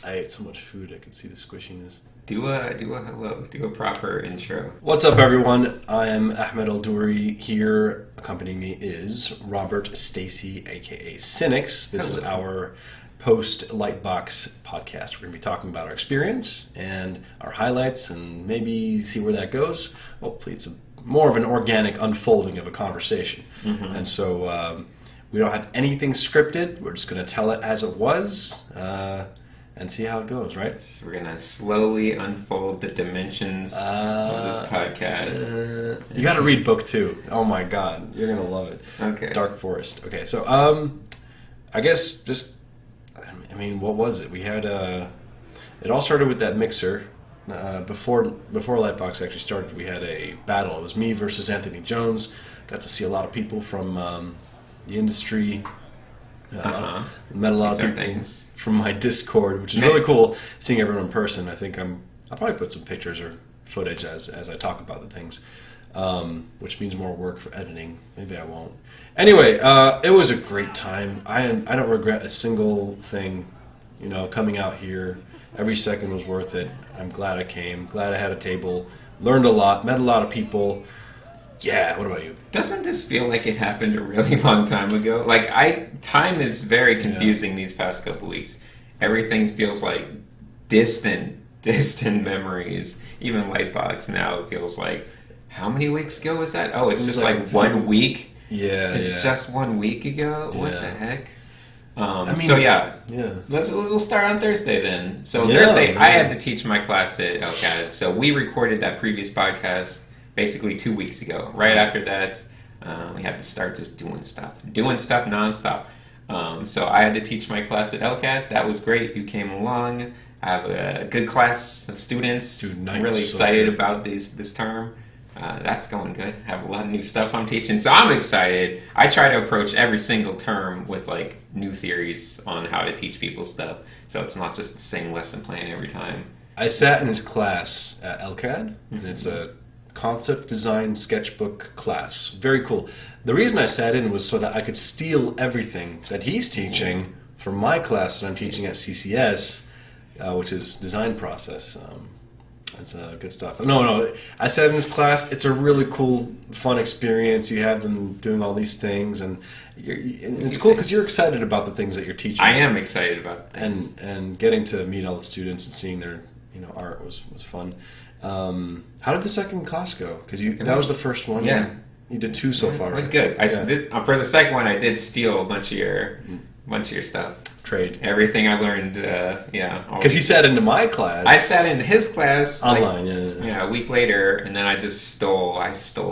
I ate so much food, I could see the squishiness. Do a hello. Do a proper intro. What's up, everyone? I am Ahmed Aldoori. Here, accompanying me is Robert Stacy, aka SINIX. This is our Post-lightbox podcast. We're going to be talking about our experience and our highlights, and maybe see where that goes. Hopefully, it's more of an organic unfolding of a conversation. Mm-hmm. And so we don't have anything scripted. We're just going to tell it as it was. And see how it goes, right? So we're going to slowly unfold the dimensions of this podcast. You got to read book 2. Oh my god. You're going to love it. Okay. Dark Forest. Okay, so I guess just, what was it? We had, it all started with that mixer. Before Lightbox actually started, we had a battle. It was me versus Anthony Jones. Got to see a lot of people from the industry. Met a lot of people things from my Discord, which is really cool seeing everyone in person. I think I'll probably put some pictures or footage as I talk about the things, which means more work for editing. Maybe I won't. Anyway, it was a great time. I don't regret a single thing. Coming out here, every second was worth it. I'm glad I came. Glad I had a table. Learned a lot. Met a lot of people. Yeah, what about you? Doesn't this feel like it happened a really long time ago? Time is very confusing these past couple weeks. Everything feels like distant memories. Even Lightbox now feels like, how many weeks ago was that? Oh, it's just like 1 week? Yeah, It's just 1 week ago? Yeah. What the heck? We'll start on Thursday then. So Thursday, I had to teach my class at LCAD. So we recorded that previous podcast basically 2 weeks ago. Right after that, we had to start just doing stuff nonstop. So I had to teach my class at LCAD. That was great. You came along. I have a good class of students. Dude, nice. I'm really excited about this term. That's going good. I have a lot of new stuff I'm teaching, so I'm excited. I try to approach every single term with new theories on how to teach people stuff, so it's not just the same lesson plan every time. I sat in his class at LCAD, and it's a concept design sketchbook class. Very cool. The reason I sat in was so that I could steal everything that he's teaching from my class that I'm teaching at CCS, which is design process. That's good stuff. No, I sat in this class. It's a really cool, fun experience. You have them doing all these things, and it's cool because you're excited about the things that you're teaching. I am excited about the things. And getting to meet all the students and seeing their art was fun. How did the second class go? Because that was the first one. Yeah. You did 2 so far. Right? Good. For the second one, I did steal a bunch of your stuff. Trade. Everything I learned, Because he sat into my class. I sat into his class. Online, a week later, and then I stole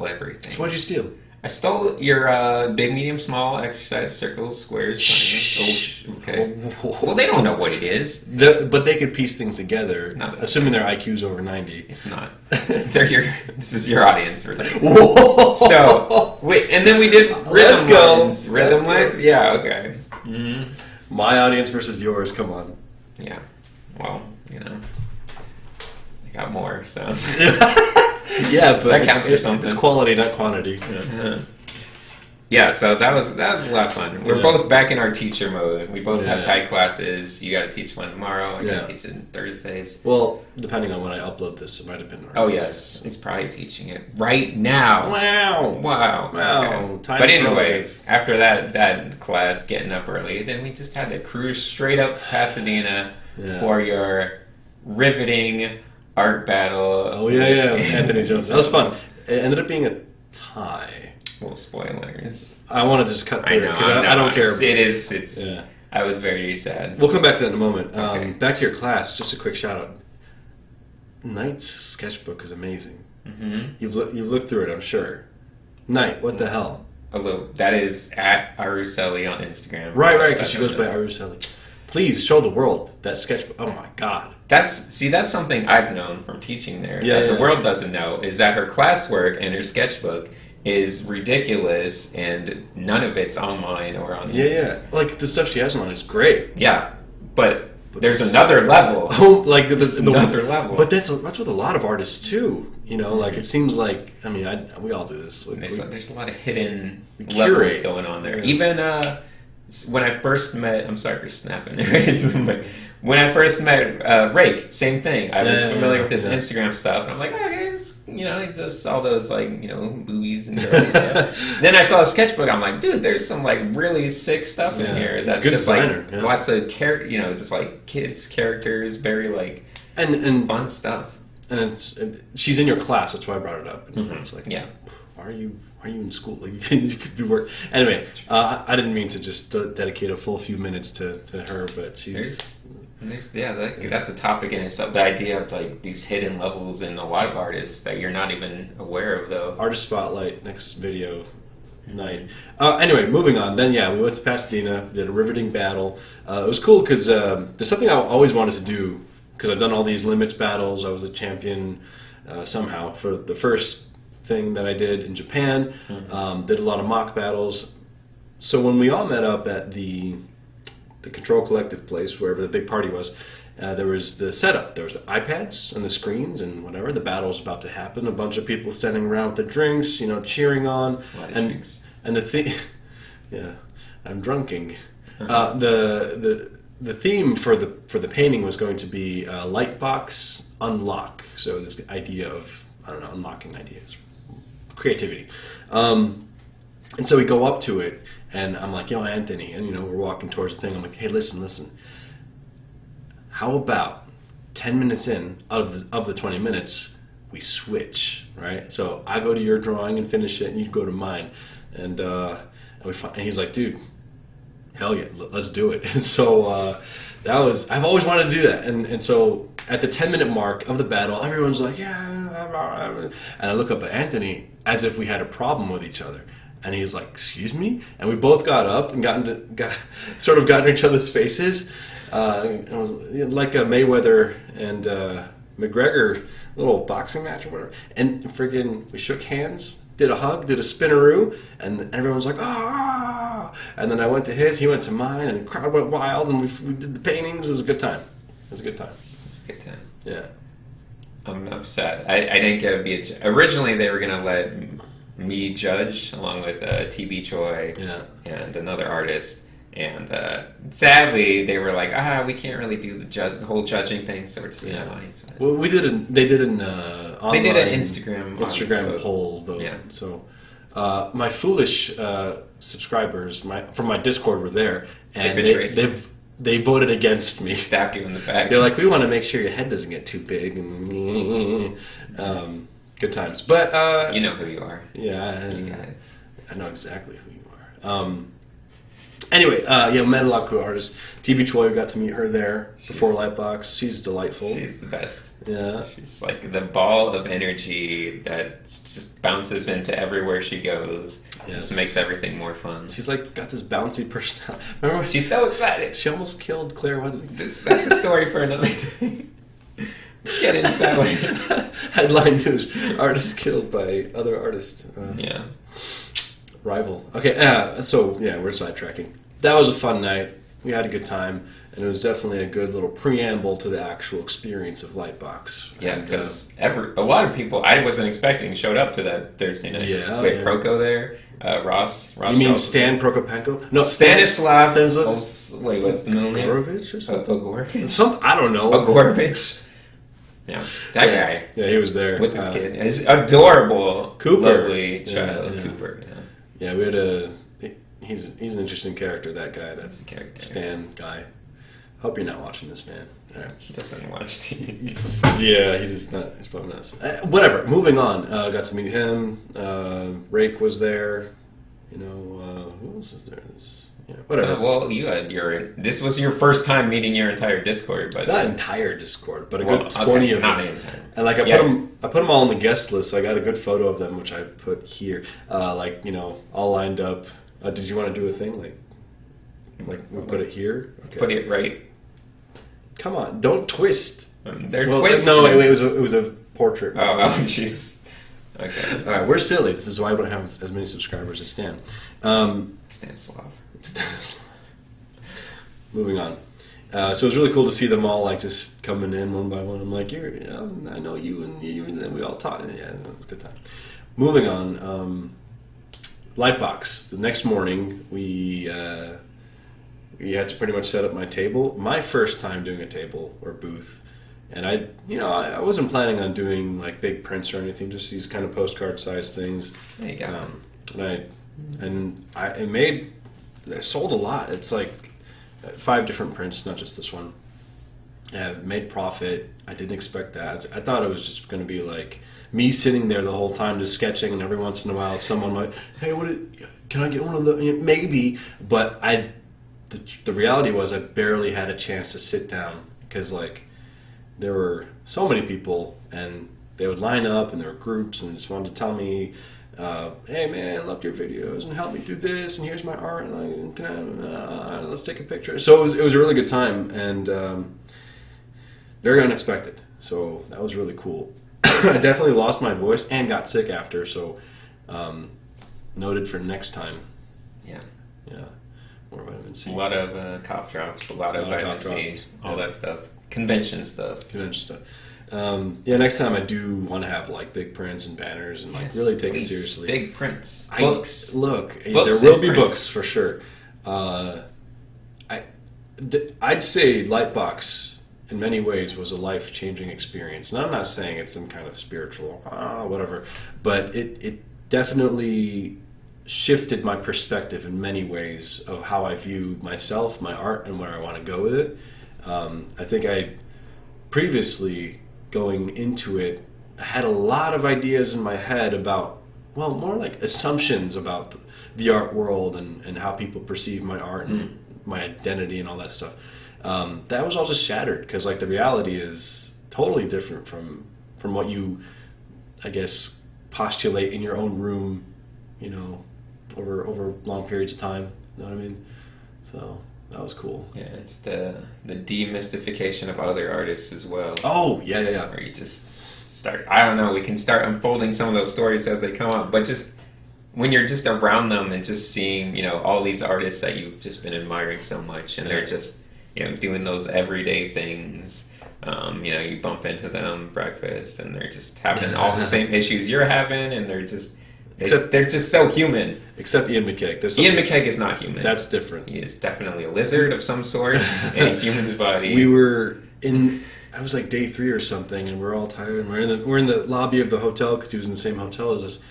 everything. So what'd you steal? I stole your big, medium, small, exercise, circles, squares. Shh. Okay. Well, they don't know what it is. But they could piece things together, assuming their IQ's over 90. It's not. This is your audience. Whoa. So, wait, and then we did rhythm lines. Rhythm lines? Yeah, okay. Mm-hmm. My audience versus yours, come on. Yeah. Well, I got more, so. Yeah, but that counts for something. It's quality, not quantity. Yeah, so that was a lot of fun. We're both back in our teacher mode. We both have had classes. You got to teach one tomorrow. I got to teach it on Thursdays. Well, depending on when I upload this, it might have been. Oh yes, he's probably teaching it right now. Wow. Okay. But anyway, after that class, getting up early, then we just had to cruise straight up to Pasadena for your riveting art battle. Oh yeah, with Anthony Jones. That was fun. It ended up being a tie. Well, spoilers. I want to just cut through it because I don't care. It is. I was very sad. We'll come back to that in a moment. Okay. Back to your class. Just a quick shout out. Knight's sketchbook is amazing. Mm-hmm. You've looked through it, I'm sure. Knight, what the hell? That is at Aruselli on Instagram. Right, because she goes by Aruselli. Please show the world that sketchbook. Oh my god. That's something I've known from teaching there that the world doesn't know, is that her classwork and her sketchbook is ridiculous, and none of it's online or on Instagram. Like the stuff she has online is great. Yeah, but there's another level. Oh, like there's another level. But that's with a lot of artists too. Like it seems like we all do this. There's a lot of hidden levels going on there. Yeah. Even when I first met, I'm sorry for snapping right into the mic. when I first met Rake, same thing. I was familiar with his Instagram stuff, and I'm like, okay, he does all those boobies and girls and stuff. Then I saw a sketchbook. I'm like, dude, there's some really sick stuff in here. That's just lots of just kids characters, very and fun stuff. And she's in your class. That's why I brought it up. And it's like, why are you in school? You could do work. Anyway, I didn't mean to just dedicate a full few minutes to her, but she's. That's a topic in itself. The idea of these hidden levels in a lot of artists that you're not even aware of, though. Artist Spotlight next video night. Anyway, moving on. Then we went to Pasadena, did a riveting battle. It was cool because there's something I always wanted to do because I've done all these limits battles. I was a champion somehow for the first thing that I did in Japan. Did a lot of mock battles. So when we all met up at the Control Collective place, wherever the big party was, there was the setup. There was the iPads and the screens and whatever. The battle was about to happen. A bunch of people standing around with the drinks, cheering on. A lot of drinks. And the thing, I'm drunking. The theme for the painting was going to be Lightbox Unlock. So this idea of unlocking ideas, creativity. And so we go up to it. And I'm like, yo, Anthony, and we're walking towards the thing. I'm like, hey, listen. How about 10 minutes in of the 20 minutes, we switch, right? So I go to your drawing and finish it, and you go to mine. And he's like, dude, hell yeah, let's do it. And so I've always wanted to do that. And so at the 10-minute mark of the battle, everyone's like, yeah. And I look up at Anthony as if we had a problem with each other. And he's like, excuse me? And we both got up and got in each other's faces. It was like a Mayweather and McGregor little boxing match or whatever. And friggin' we shook hands, did a hug, did a spinneroo, and everyone was like, ah! And then I went to his, he went to mine, and the crowd went wild, and we did the paintings. It was a good time. Yeah. I'm upset. I didn't get to be originally they were going to let me judge along with TB Choi and another artist, and sadly they were like, we can't really do the whole judging thing, so we're just gonna have audience. Well, they did an Instagram poll vote. So my foolish subscribers from my Discord were there, and they voted against me. Stabbed you in the back. They're like, we want to make sure your head doesn't get too big. And good times, but you know who you are. Yeah, you guys. I know exactly who you are. Anyway, met a lot of cool artists. TB Choi, we got to meet her there before Lightbox. She's delightful. She's the best. Yeah, she's like the ball of energy that just bounces into everywhere she goes. Yes. Just makes everything more fun. She's got this bouncy personality. Remember, she's so excited. She almost killed Claire Wendling. That's a story for another day. Get into that one. Headline news: artist killed by other artist. Rival. Okay, so we're sidetracking. That was a fun night. We had a good time, and it was definitely a good little preamble to the actual experience of Lightbox. Yeah, because a lot of people I wasn't expecting showed up to that Thursday night. Yeah, we had Proko there. Ross. You mean Stan Prokopenko? No, Stanislav. Wait, what's the middle name? Ogorovich or something? Ogorovich? I don't know. Ogorovich. Yeah, that guy. Yeah, he was there with his kid. His adorable, Cooper, lovely child, Cooper. Yeah, we had He's an interesting character. That guy. That's the character. Stan guy. Hope you're not watching this, man. Right. He doesn't watch TV. Yeah, he's not. He's probably not. Whatever. Moving on. Got to meet him. Rake was there. Who else was there? Whatever. Well, you had this was your first time meeting your entire Discord, but not entire Discord, but a good 20 of them. And I put them all on the guest list, so I got a good photo of them, which I put here. All lined up. Did you want to do a thing like we put it here? Okay. Put it right. Come on, don't twist. They're twisting. No, wait, it was a portrait. Oh, jeez. Okay. All right, we're silly. This is why I don't have as many subscribers as Stan. Stanislav. Moving on. So it was really cool to see them all just coming in one by one. I'm like, I know you, and then we all talk. Yeah, it was a good time. Moving on. Lightbox. The next morning, we you had to pretty much set up my table. My first time doing a table or booth, and I wasn't planning on doing like big prints or anything, just these kind of postcard size things. There you go. I sold a lot. It's like 5 different prints, not just this one. Yeah, made profit. I didn't expect that. I thought it was just going to be like me sitting there the whole time just sketching, and every once in a while someone might, hey, can I get one of the, maybe, but the reality was I barely had a chance to sit down because like there were so many people and they would line up and there were groups and just wanted to tell me, hey man, I loved your videos and help me do this and here's my art and like, let's take a picture. So it was a really good time and very unexpected. So that was really cool. I definitely lost my voice and got sick after. So noted for next time. Yeah. More vitamin C. A lot of cough drops, a lot of vitamin C, all that stuff. Convention stuff. Next time I do want to have like big prints and banners and like really take it seriously. Big prints. Books. There will be books for sure. I'd say Lightbox in many ways was a life-changing experience. And I'm not saying it's some kind of spiritual, whatever, but it definitely shifted my perspective in many ways of how I view myself, my art, and where I want to go with it. I think I previously, going into it, I had a lot of ideas in my head about, well, more like assumptions about the art world and how people perceive my art and my identity and all that stuff. That was all just shattered because like the reality is totally different from what you, I guess, postulate in your own room, over long periods of time. You know what I mean? So that was cool. Yeah, it's the demystification of other artists as well. Oh, yeah. Where you just start, I don't know, we can start unfolding some of those stories as they come up, but just when you're just around them and just seeing, all these artists that you've just been admiring so much and they're just, doing those everyday things. You bump into them, breakfast, and they're just having all the same issues you're having, and they're just so human. Except Ian McKeag. Ian McKeag is not human. That's different. He is definitely a lizard of some sort in a human's body. I was like day 3 or something, and we're all tired, and we're in the lobby of the hotel because he was in the same hotel as us.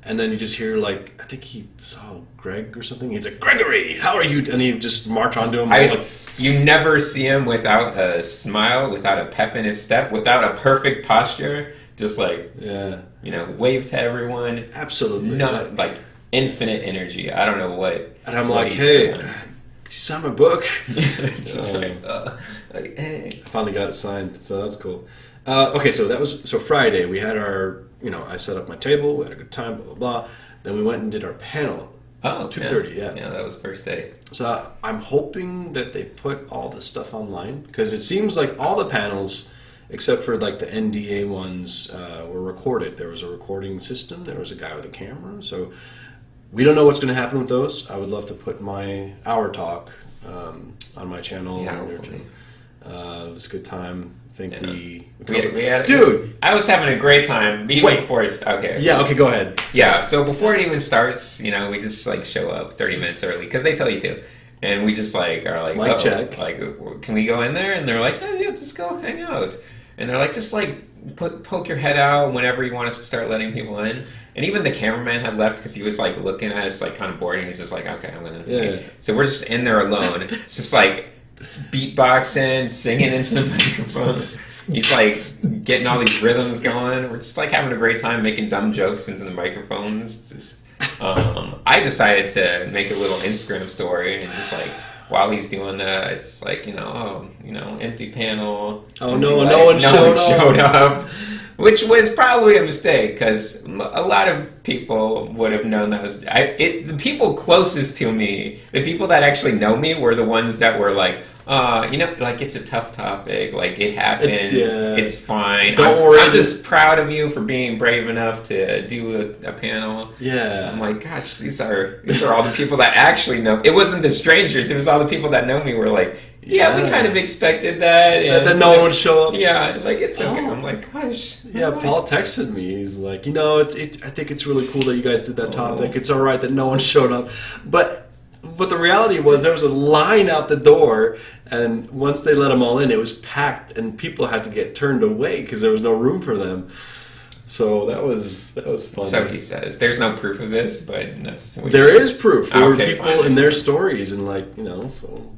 And then you just hear like, I think he saw Greg or something. He's like, Gregory, how are you? And he just march onto him. You never see him without a smile, without a pep in his step, without a perfect posture. Just like, wave to everyone. Absolutely. Not like infinite energy. I don't know what. And I'm like, hey, did you sign my book? Just hey. I finally got it signed, so that's cool. Okay, so Friday we had our, I set up my table, we had a good time, blah blah blah. Then we went and did our panel. Oh, 2:30, yeah. Yeah, that was the first day. So I'm hoping that they put all this stuff online because it seems like all the panels, except for like the NDA ones, were recorded. There was a recording system. There was a guy with a camera. So we don't know what's going to happen with those. I would love to put our talk on my channel. Yeah, hopefully. It was a good time. I think we had dude. I was having a great time. Before it's okay. Yeah. Okay. Go ahead. Yeah. So before it even starts, we just like show up 30 minutes early because they tell you to, and we just like are like, mic check. Like, can we go in there? And they're like, yeah, just go hang out. And they're like, just like poke your head out whenever you want us to start letting people in. And even the cameraman had left because he was like looking at us like kind of bored, and he's just like, okay, I'm gonna. Yeah. So we're just in there alone. It's just like beatboxing, singing into the microphone. He's like getting all these rhythms going. We're just like having a great time making dumb jokes into the microphones. Just, I decided to make a little Instagram story and just like while he's doing that, it's like empty panel. Oh no one showed up. Which was probably a mistake because a lot of people would have known that was... the people closest to me, the people that actually know me were the ones that were like, like it's a tough topic, like it happens, it's fine. Don't worry. I'm just proud of you for being brave enough to do a panel. Yeah. I'm like, gosh, these are all the people that actually know. It wasn't the strangers, it was all the people that know me were like, yeah, we kind of expected that. And then no one would show up. Yeah, like it's okay. I'm like, gosh. Yeah, Paul texted me. He's like, I think it's really cool that you guys did that topic. It's all right that no one showed up. But But the reality was there was a line out the door, and once they let them all in, it was packed, and people had to get turned away because there was no room for them. So that was fun. So he says. There's no proof of this, but that's... There is proof. There were people in their stories, and so...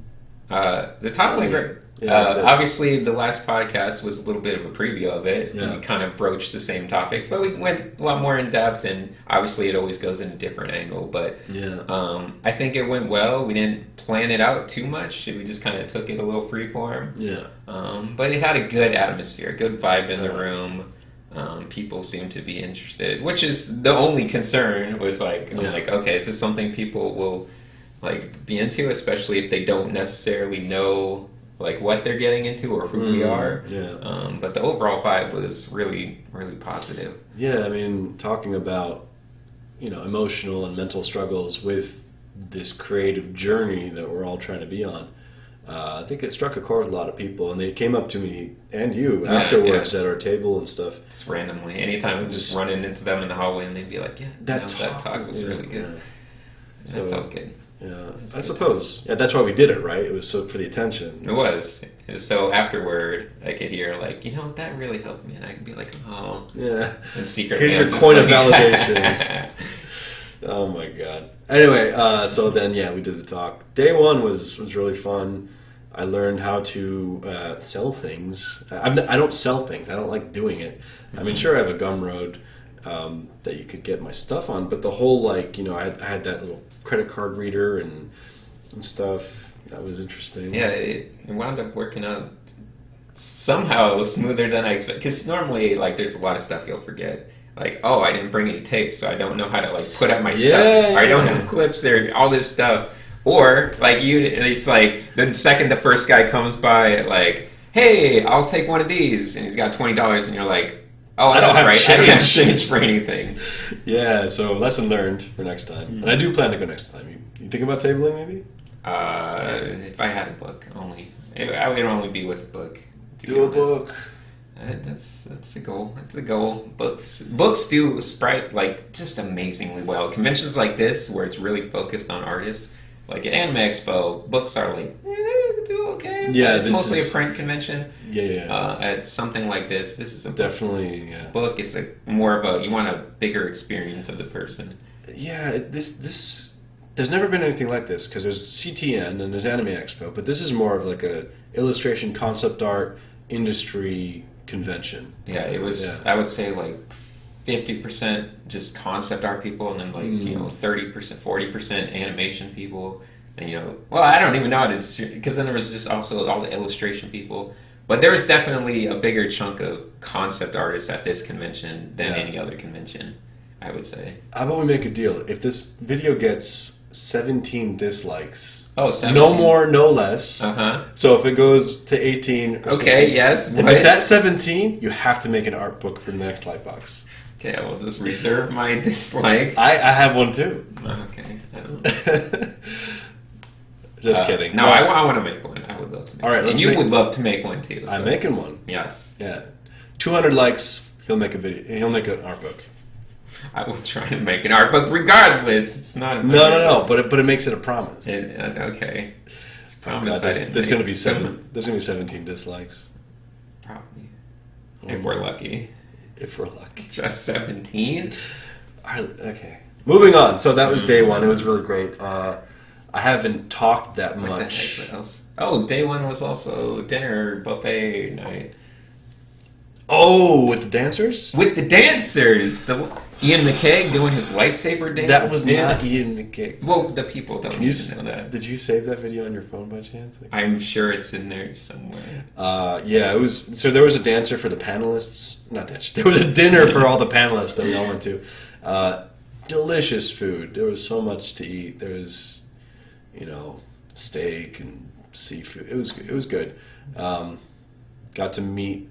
the talk went great. Yeah, obviously, the last podcast was a little bit of a preview of it. Yeah. We kind of broached the same topics, but we went a lot more in depth, and obviously it always goes in a different angle. But I think it went well. We didn't plan it out too much. We just kind of took it a little freeform. Yeah. But it had a good atmosphere, a good vibe in the room. People seemed to be interested, which is the only concern was I'm like, okay, is this something people will be into, especially if they don't necessarily know what they're getting into or who we are. Yeah. But the overall vibe was really, really positive. Yeah, I mean, talking about, emotional and mental struggles with this creative journey that we're all trying to be on. I think it struck a chord with a lot of people, and they came up to me and you afterwards at our table and stuff. Just randomly. Anytime I'm just running into them in the hallway, and they'd be like, that talk was really good. Yeah. So that felt good. Yeah, I suppose. Yeah, that's why we did it, right? It was so for the attention. It was so afterward, I could hear that really helped me, and I could be like, oh, yeah. In secret, here's your point of validation. Oh my god. Anyway, so then we did the talk. Day one was really fun. I learned how to sell things. I don't sell things. I don't like doing it. Mm-hmm. I mean, sure, I have a Gumroad that you could get my stuff on, but the whole I had that little credit card reader and stuff. That was interesting. Yeah, it wound up working out somehow smoother than I expected. Because normally, there's a lot of stuff you'll forget. Oh, I didn't bring any tape, so I don't know how to put up my stuff. Or I don't have clips there, all this stuff. Or it's the second the first guy comes by, hey, I'll take one of these, and he's got $20, and you're like, oh, that's right. I don't have change for anything. Yeah, so lesson learned for next time. Mm-hmm. And I do plan to go next time. You think about tabling, maybe? If I had a book, only. I would only be with a book. Do a book. That's a goal. That's a goal. Books do sprite just amazingly well. Conventions like this, where it's really focused on artists, at Anime Expo, books are do okay. Yeah, it's mostly a print convention. Yeah. At something like this is a definitely book. It's a book. It's more of you want a bigger experience of the person. Yeah, this there's never been anything like this because there's CTN and there's Anime Expo, but this is more of a illustration, concept art, industry convention. Yeah, it was. Yeah. I would say 50% just concept art people, and then 30%, 40% animation people. And I don't even know how to, because then there was just also all the illustration people. But there was definitely a bigger chunk of concept artists at this convention than any other convention, I would say. How about we make a deal? If this video gets 17 dislikes, 17. No more, no less. So if it goes to 18 or 16, yes. If it's at 17, you have to make an art book for the next Lightbox. Okay, I will just reserve my dislike. I have one too. Okay. I don't Just kidding. No, I want to make one. I would love to make one. All right, and you would love to make one too. So. I'm making one. Yes. Yeah. 200 likes, he'll make a video. He'll make an art book. I will try to make an art book regardless. It's not a No. But it makes it a promise. Okay. It's a promise. There's going to be 17 dislikes. Probably. If we're lucky. If we're lucky. Just 17? Okay. Moving on. So that was day one. It was really great. I haven't talked that much. What the heck? What else? Oh, day one was also dinner buffet night. Oh, with the dancers? With the dancers! Ian McKay doing his lightsaber dance. That was not Ian McKay. Well, the people don't know that. Did you save that video on your phone by chance? I'm sure it's in there somewhere. Yeah, it was. So there was a dancer for the panelists. Not dancer. There was a dinner for all the panelists that we all went to. Delicious food. There was so much to eat. There was, steak and seafood. It was good. Got to meet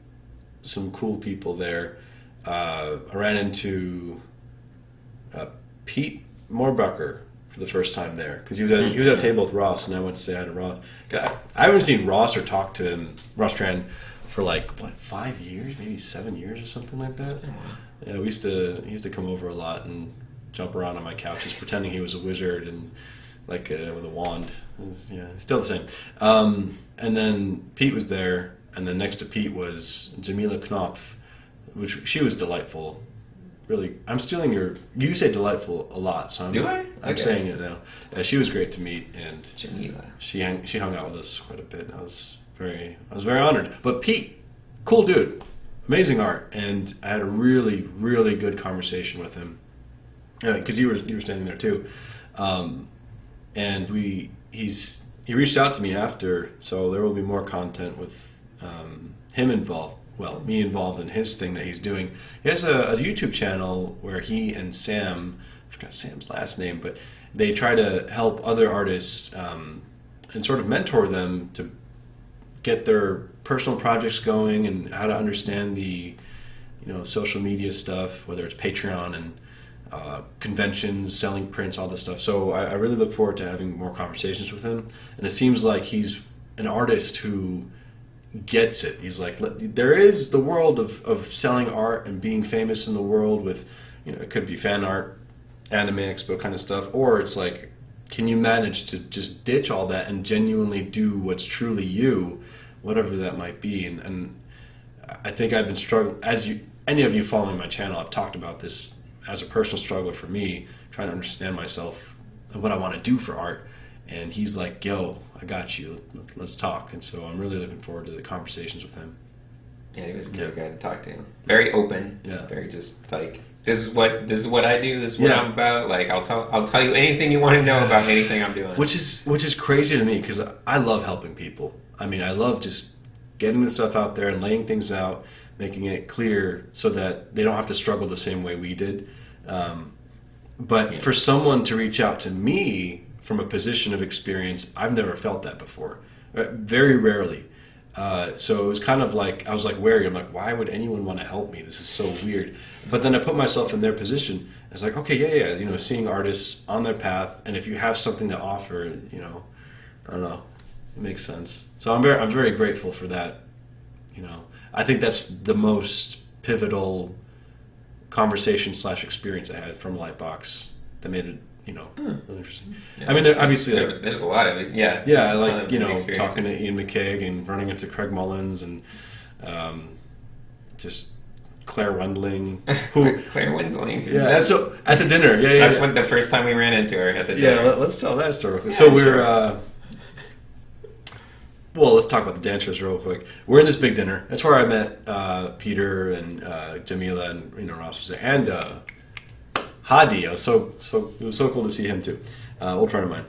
some cool people there. I ran into Pete Moorbucker for the first time there because he was at a table with Ross, and I went to say hi to Ross. I haven't seen Ross or talked to him, Ross Tran, for 5 years, maybe 7 years or something like that. Yeah, he used to come over a lot and jump around on my couches pretending he was a wizard and like with a wand. Still the same. And then Pete was there, and then next to Pete was Jamila Knopf, which she was delightful. Really, I'm stealing your. You say delightful a lot, so I'm saying it now. She was great to meet, and Jamila. She hung out with us quite a bit. I was very honored. But Pete, cool dude, amazing art, and I had a really, really good conversation with him because you were standing there too, and he reached out to me after, so there will be more content with him involved. Well, me involved in his thing that he's doing. He has a YouTube channel where he and Sam, I forgot Sam's last name, but they try to help other artists and sort of mentor them to get their personal projects going and how to understand the social media stuff, whether it's Patreon and conventions, selling prints, all this stuff. So I really look forward to having more conversations with him. And it seems like he's an artist who gets it. He's like, there is the world of selling art and being famous in the world with, it could be fan art, Anime Expo kind of stuff, or it's like, can you manage to just ditch all that and genuinely do what's truly you, whatever that might be? And I think I've been struggling, any of you following my channel, I've talked about this as a personal struggle for me, trying to understand myself and what I want to do for art. And he's like, yo, I got you. Let's talk. And so I'm really looking forward to the conversations with him. Yeah, he was a good guy to talk to. Very open. Yeah. Very just like, this is what I do. This is what I'm about. Like, I'll tell you anything you want to know about anything I'm doing. Which is crazy to me because I love helping people. I mean, I love just getting the stuff out there and laying things out, making it clear so that they don't have to struggle the same way we did. But for someone to reach out to me from a position of experience, I've never felt that before. Very rarely. So it was kind of like, I was like wary. I'm like, why would anyone want to help me? This is so weird. But then I put myself in their position. I was like, okay, yeah. Seeing artists on their path, and if you have something to offer, I don't know, it makes sense. So I'm very grateful for that. I think that's the most pivotal conversation / experience I had from Lightbox that made it, really interesting. Yeah, I mean, obviously, there's a lot of it. Yeah, like talking to Ian McCaig and running into Craig Mullins and just Claire Wendling. Claire Wendling. Yeah. That's so at the dinner. That's when the first time we ran into her at the dinner. Yeah, let's tell that story real quick. So we're. Well, let's talk about the dancers real quick. We're in this big dinner. That's where I met Peter and Jamila and Ross was there, and Hadi. It was so cool to see him too. Old friend of mine.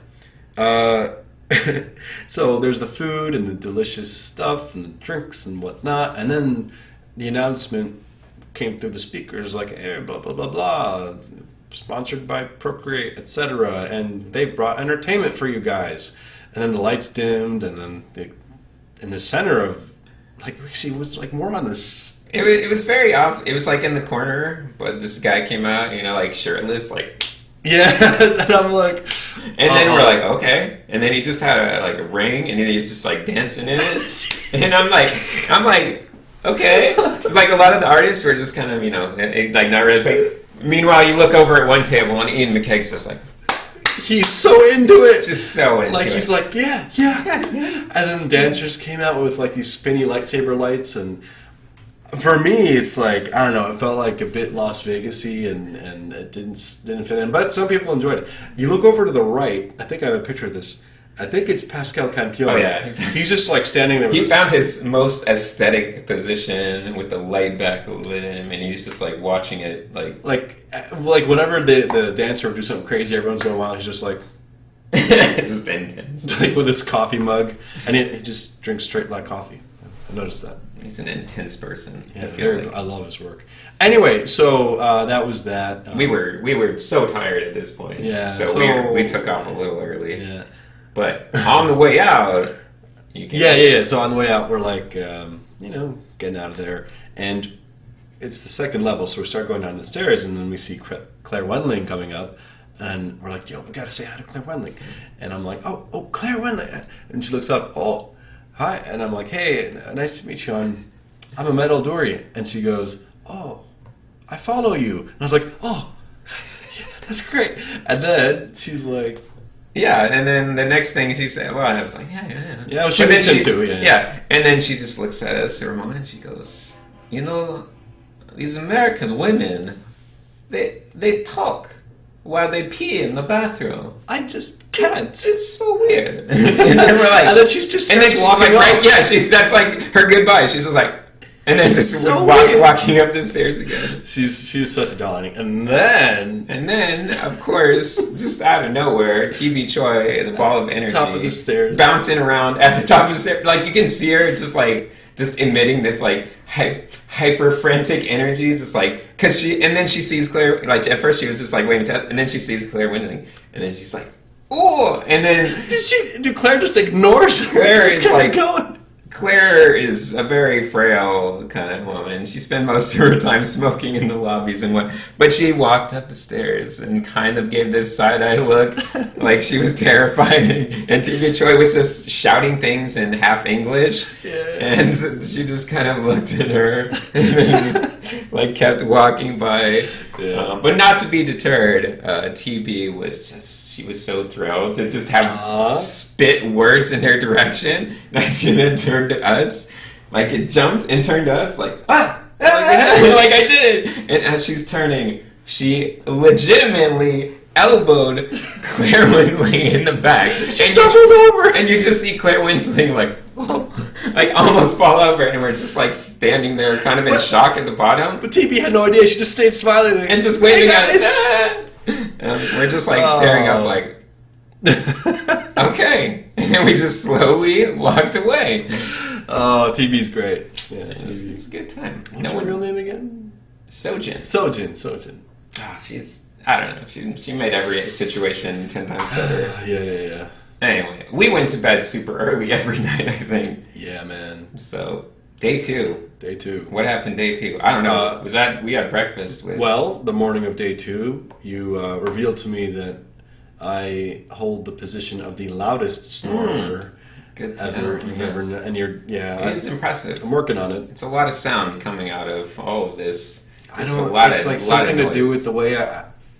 So there's the food and the delicious stuff and the drinks and whatnot, and then the announcement came through the speakers like, hey, blah blah blah blah, sponsored by Procreate, etc., and they've brought entertainment for you guys. And then the lights dimmed, and then in the center of, she was more on this. It was very off. It was in the corner, but this guy came out, shirtless, Yeah, and I'm like. And then we're like, okay. And then he just had a ring, and then he's just dancing in it. And I'm like, okay. A lot of the artists were just kind of, not really big. Meanwhile, you look over at one table, and Ian McCaig's just he's so into it. Just so into it. He's like, yeah. And then dancers came out with these spinny lightsaber lights, and for me, it's I don't know, it felt like a bit Las Vegas-y, and it didn't fit in. But some people enjoyed it. You look over to the right, I think I have a picture of this. I think it's Pascal Campion. Oh, yeah. He's just standing there with He found his most aesthetic position with the light backlit him, and he's just watching it whenever the dancer would do something crazy every once in a while, he's just just intense. With his coffee mug, and he just drinks straight black coffee. I noticed that. He's an intense person. Yeah, I love his work. Anyway, so that was that. We were so tired at this point. Yeah. So we took off a little early. Yeah. But on the way out, So on the way out, we're getting out of there, and it's the second level. So we start going down the stairs, and then we see Claire Wendling coming up, and we're like, "Yo, we gotta say hi to Claire Wendling." And I'm like, "Oh, Claire Wendling," and she looks up, "Oh, hi," and I'm like, "Hey, nice to meet you. I'm Ahmed Aldoori," and she goes, "Oh, I follow you," and I was like, "Oh, yeah, that's great." And then she's like, Yeah, and then the next thing she said, well, I was like, yeah. Yeah, well, she meets him too, yeah. Yeah, and then she just looks at us for a moment and she goes, you know, these American women, they talk while they pee in the bathroom. I just can't. It's so weird. And then we're like, and then she's just walking off. Right, yeah, that's like her goodbye. She's just like, and then just so walking up the stairs again. She's such a darling. And then, of course, just out of nowhere, TB Choi, the ball of energy, top of the stairs, bouncing around at the top of the stairs. Like you can see her just emitting this like hyper frantic energy, just like because then she sees Claire. Like at first she was just like waving, and then she sees Claire winning, and then she's like, oh, and then Claire just ignores her. Claire is like going. Claire is a very frail kind of woman. She spent most of her time smoking in the lobbies but she walked up the stairs and kind of gave this side-eye look like she was terrified. And TV Choi was just shouting things in half English. Yeah. And she just kind of looked at her and then just like kept walking by. Yeah. But not to be deterred, TB was just... She was so thrilled to just have spit words in her direction that she then turned to us. Like it jumped and turned to us like, like I did. And as she's turning, she legitimately elbowed Claire Winley in the back. She doubled over. And you just see Claire Winley like almost fall over. And we're just like standing there kind of in shock at the bottom. But TB had no idea. She just stayed smiling. And just waving at us. And we're just like staring up like, okay. And then we just slowly walked away. Oh, TB's great. Yeah, it's a good time. What's her real name again? Sojin. I don't know. She made every situation 10 times better. Yeah. Anyway, we went to bed super early every night, I think. Yeah, man. So, day two. What happened day 2? I don't know. We had breakfast with... Well, the morning of day 2, you revealed to me that I hold the position of the loudest snorer ever. And it's impressive. I'm working on it. It's a lot of sound coming out of all of this. It's something to do with the way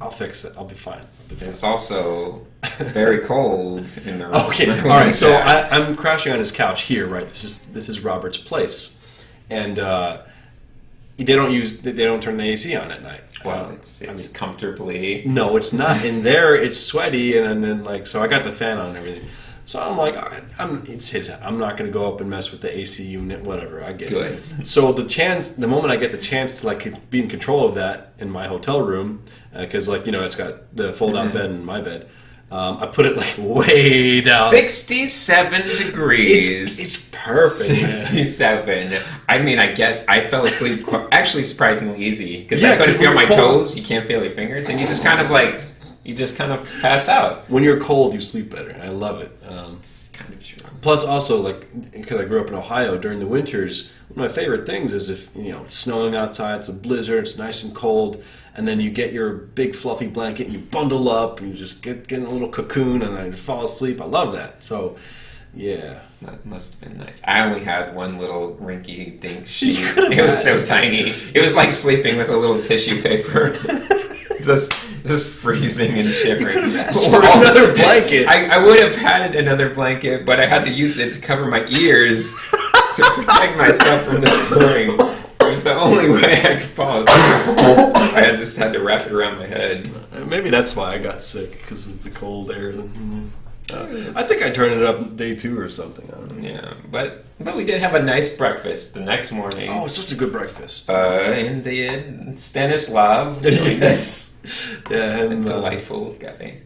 I'll fix it. I'll be fine. It's also very cold in the room. Okay, all right. So I'm crashing on his couch here. Right. This is Robert's place. And they don't turn the AC on at night. Well, it's comfortably. No, it's not. In there, it's sweaty, and then so I got the fan on and everything. So I'm like, it's his. I'm not going to go up and mess with the AC unit. Whatever, I get it. So the moment I get the chance to be in control of that in my hotel room, because it's got the fold-out bed and my bed. I put it way down. 67 degrees. It's perfect. 67. Man. I mean, I guess I fell asleep actually surprisingly easy because I couldn't feel my toes. You can't feel your fingers, and you just kind of pass out. When you're cold, you sleep better. I love it. It's kind of true. Plus, also because I grew up in Ohio during the winters, one of my favorite things is if it's snowing outside, it's a blizzard, it's nice and cold. And then you get your big fluffy blanket and you bundle up and you just get in a little cocoon and I fall asleep. I love that. So, yeah. That must have been nice. I only had one little rinky dink sheet. It was so tiny. It was like sleeping with a little tissue paper. just freezing and shivering. You could have asked for another blanket. I would have had another blanket, but I had to use it to cover my ears to protect myself from the snoring. It was the only way I could fall asleep. I just had to wrap it around my head. Maybe that's why I got sick, because of the cold air. I think I turned it up day 2 or something. I don't know. Yeah, but we did have a nice breakfast the next morning. Oh, such a good breakfast. And Stanislav joined us. Yeah, a delightful guy.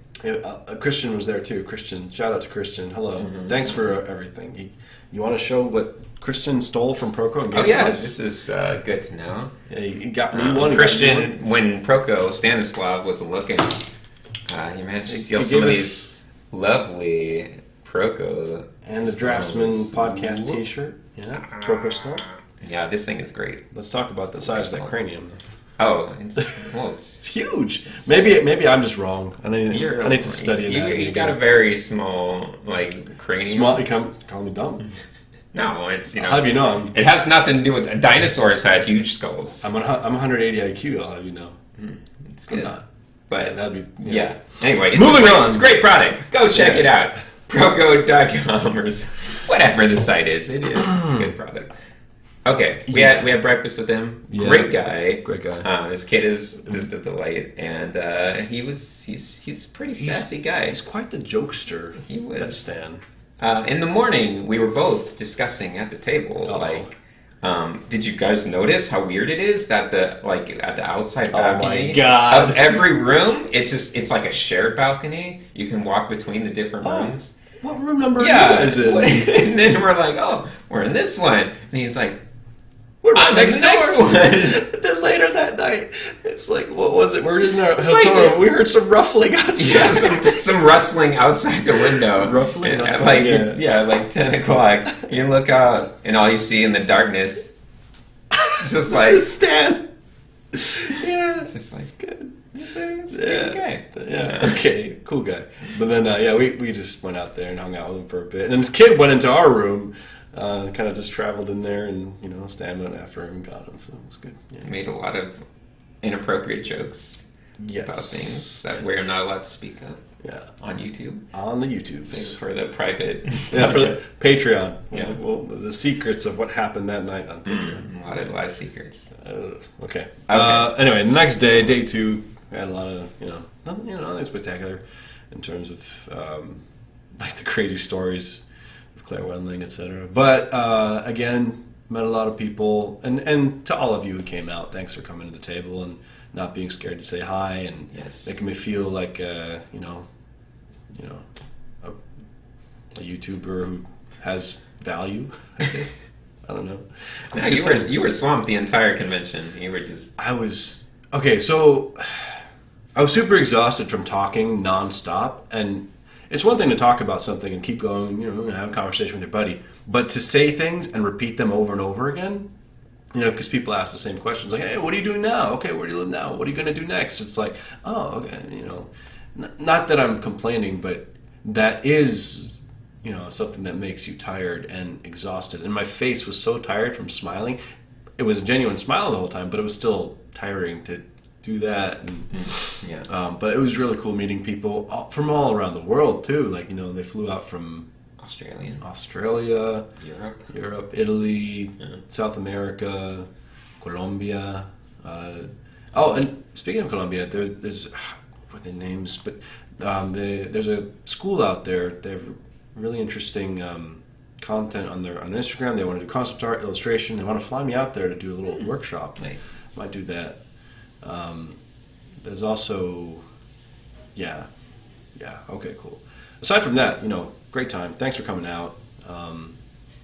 Christian was there too. Shout out to Christian. Hello. Mm-hmm. Thanks for everything. You want to show what Christian stole from Proco and gave to us? This is good to know. Yeah, you got me one. Christian, when Proco, Stanislav was looking, he managed to steal some of these lovely Proco. And the Draftsman podcast t-shirt. Yeah, Proco store. Yeah, this thing is great. Let's talk about the size of that cranium. Oh, it's huge. Maybe I'm just wrong. I need to study it. You got a very small cranium. Small. You call me dumb. No, it's I'll have you know. It has nothing to do with dinosaurs had huge skulls. I'm 180 IQ. I'll have you know. It's good. I'm not. But that'd be Anyway, moving on. It's a great product. Go check it out. Procode.com or whatever the site is. It is. It's a good product. Okay, we had breakfast with him. Yeah. Great guy. Great guy. His kid is just a delight, and he's a pretty sassy guy. He's quite the jokester. He was. That Stan. In the morning, we were both discussing at the table, did you guys notice how weird it is that at the outside balcony of every room, it's like a shared balcony. You can walk between the different rooms. What room number is it? And then we're like, we're in this one. And he's like, we're right next one. And then later that night, it's like, what was it? We're in our hotel room. We heard some ruffling outside. Yeah, some rustling outside the window. Ruffling and outside, like 10 o'clock. You look out, and all you see in the darkness is just like... Stan. Yeah. It's just like... It's good. It's a good guy. Yeah, okay. Cool guy. But then, we just went out there and hung out with him for a bit. And then his kid went into our room. Kind of just traveled in there, and Stan went after him and got him, so it was good. Yeah. Made a lot of inappropriate jokes about things that we're not allowed to speak of. Yeah, on YouTube. On the YouTube, for the private. Yeah, for the Patreon. Yeah, the secrets of what happened that night on Patreon. A lot of secrets. Okay. Anyway, the next day, day 2, we had a lot of nothing spectacular in terms of the crazy stories. Claire Wendling, etc. But again, met a lot of people, and to all of you who came out, thanks for coming to the table and not being scared to say hi and making me feel like a YouTuber who has value. I guess. I don't know. Yeah, you were swamped the entire convention. You were just. I was so I was super exhausted from talking nonstop, and it's one thing to talk about something and keep going, and have a conversation with your buddy, but to say things and repeat them over and over again, because people ask the same questions, like, hey, what are you doing now? Okay, where do you live now? What are you going to do next? It's like, oh, okay, not that I'm complaining, but that is, something that makes you tired and exhausted. And my face was so tired from smiling. It was a genuine smile the whole time, but it was still tiring to do that. And, but it was really cool meeting people from all around the world too. Like, they flew out from Australia, Europe, Italy, South America, Colombia. And speaking of Colombia, there's what are the names? But there's a school out there. They have really interesting content on Instagram. They want to do concept art, illustration. They want to fly me out there to do a little workshop. Nice. Might do that. There's also, okay, cool. Aside from that, great time. Thanks for coming out.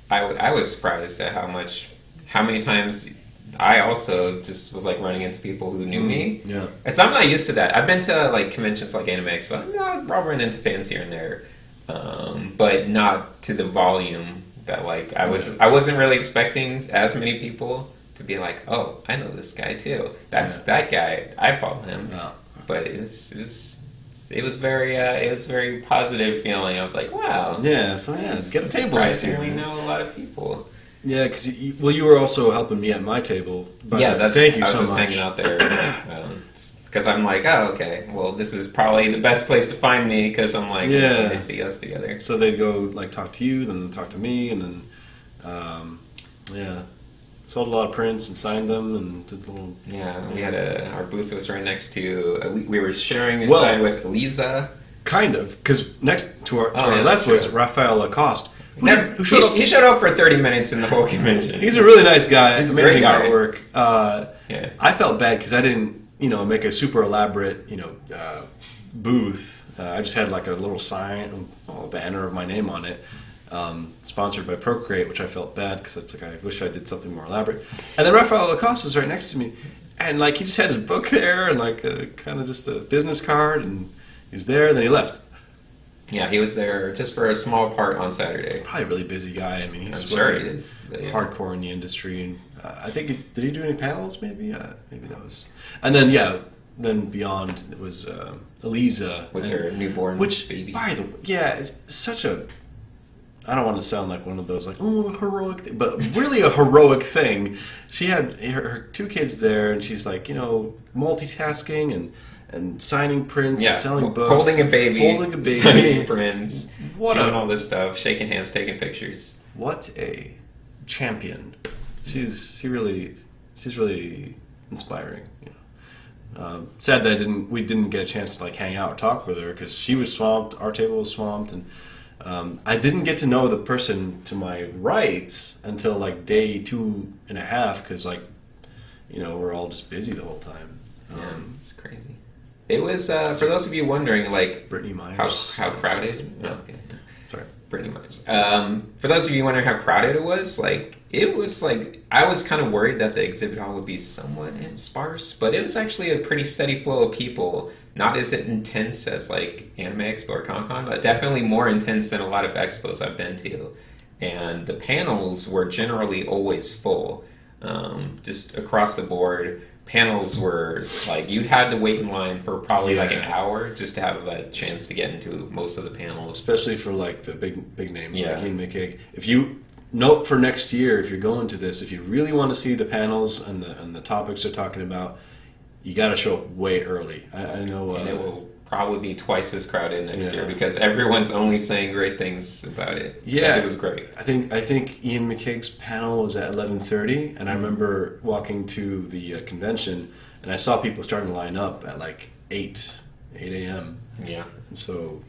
I was surprised at how many times I also just was like running into people who knew me. Yeah. So I'm not used to that. I've been to like conventions like Anime Expo. I'll run into fans here and there, but not to the volume that I wasn't really expecting as many people to be like, oh, I know this guy too. That's that guy. I follow him. Yeah. But it was very positive feeling. I was like, wow. Yeah. So get a table. Surprisingly, know a lot of people. Yeah, because you were also helping me at my table. But thank you so much. I was just hanging out there because I'm like, oh, okay. Well, this is probably the best place to find me because I'm like, they see us together. So they'd go talk to you, then talk to me, and then sold a lot of prints and signed them and did little. Yeah, we had our booth was right next to. We were sharing a side with Lisa. Kind of, because next to our left was Raphael Lacoste. He showed up for 30 minutes in the whole convention. He's a really nice guy. He's amazing artwork. I felt bad because I didn't, make a super elaborate, booth. I just had like a little sign, a banner of my name on it, sponsored by Procreate, which I felt bad because it's like I wish I did something more elaborate. And then Raphael Lacoste is right next to me, and like he just had his book there and like kind of just a business card, and he was there. And then he left. Yeah, he was there just for a small part on Saturday. Probably a really busy guy. I mean, he's sure he is. Hardcore in the industry. And, I think, did he do any panels maybe? Maybe that was... And then, then beyond, it was Eliza. With her newborn baby. By the way, it's such a... I don't want to sound like one of those, like, oh, a heroic thing. But really a heroic thing. She had her 2 kids there, and she's like, multitasking, and and signing prints, and selling books, holding a baby, signing prints, doing all this stuff, shaking hands, taking pictures. What a champion! She's really inspiring. You know. Sad that we didn't get a chance to like hang out or talk with her because she was swamped. Our table was swamped, and I didn't get to know the person to my right until like day 2.5 because like we're all just busy the whole time. It's crazy. It was for those of you wondering, like Brittany Myers. How crowded? Yeah. Oh, okay. Sorry, Brittany Myers. For those of you wondering how crowded it was like I was kind of worried that the exhibit hall would be somewhat sparse, but it was actually a pretty steady flow of people. Not as intense as like Anime Expo or Con, but definitely more intense than a lot of expos I've been to. And the panels were generally always full, just across the board. Panels were like you'd had to wait in line for probably like an hour just to have a chance to get into most of the panels, especially for like the big names like Ian McKig. If you note for next year, if you're going to this, if you really want to see the panels and the topics they're talking about, you got to show up way early. I know, and it will probably be twice as crowded next year because everyone's only saying great things about it. Yeah, it was great. I think Ian McKig's panel was at 11:30, and I remember walking to the convention, and I saw people starting to line up at like 8 a.m. Yeah, and so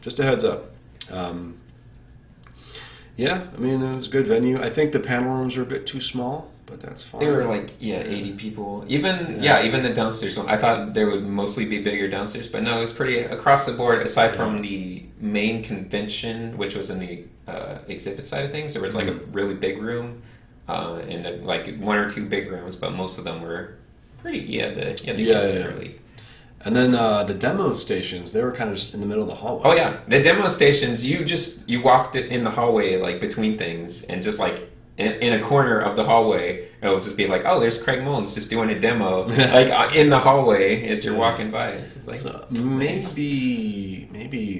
just a heads up. Yeah, I mean it was a good venue. I think the panel rooms are a bit too small. But that's fine. They were like 80 people. Even the downstairs one. I thought there would mostly be bigger downstairs, but no, it was pretty across the board. Aside from the main convention, which was in the exhibit side of things, there was like a really big room, and like one or two big rooms, but most of them were pretty. You had to get there early. And then the demo stations, they were kind of just in the middle of the hallway. Oh yeah, the demo stations. You walked in the hallway like between things, and just like. In a corner of the hallway, it'll just be like, oh, there's Craig Mullins just doing a demo, like in the hallway as you're walking by. It's just like, so maybe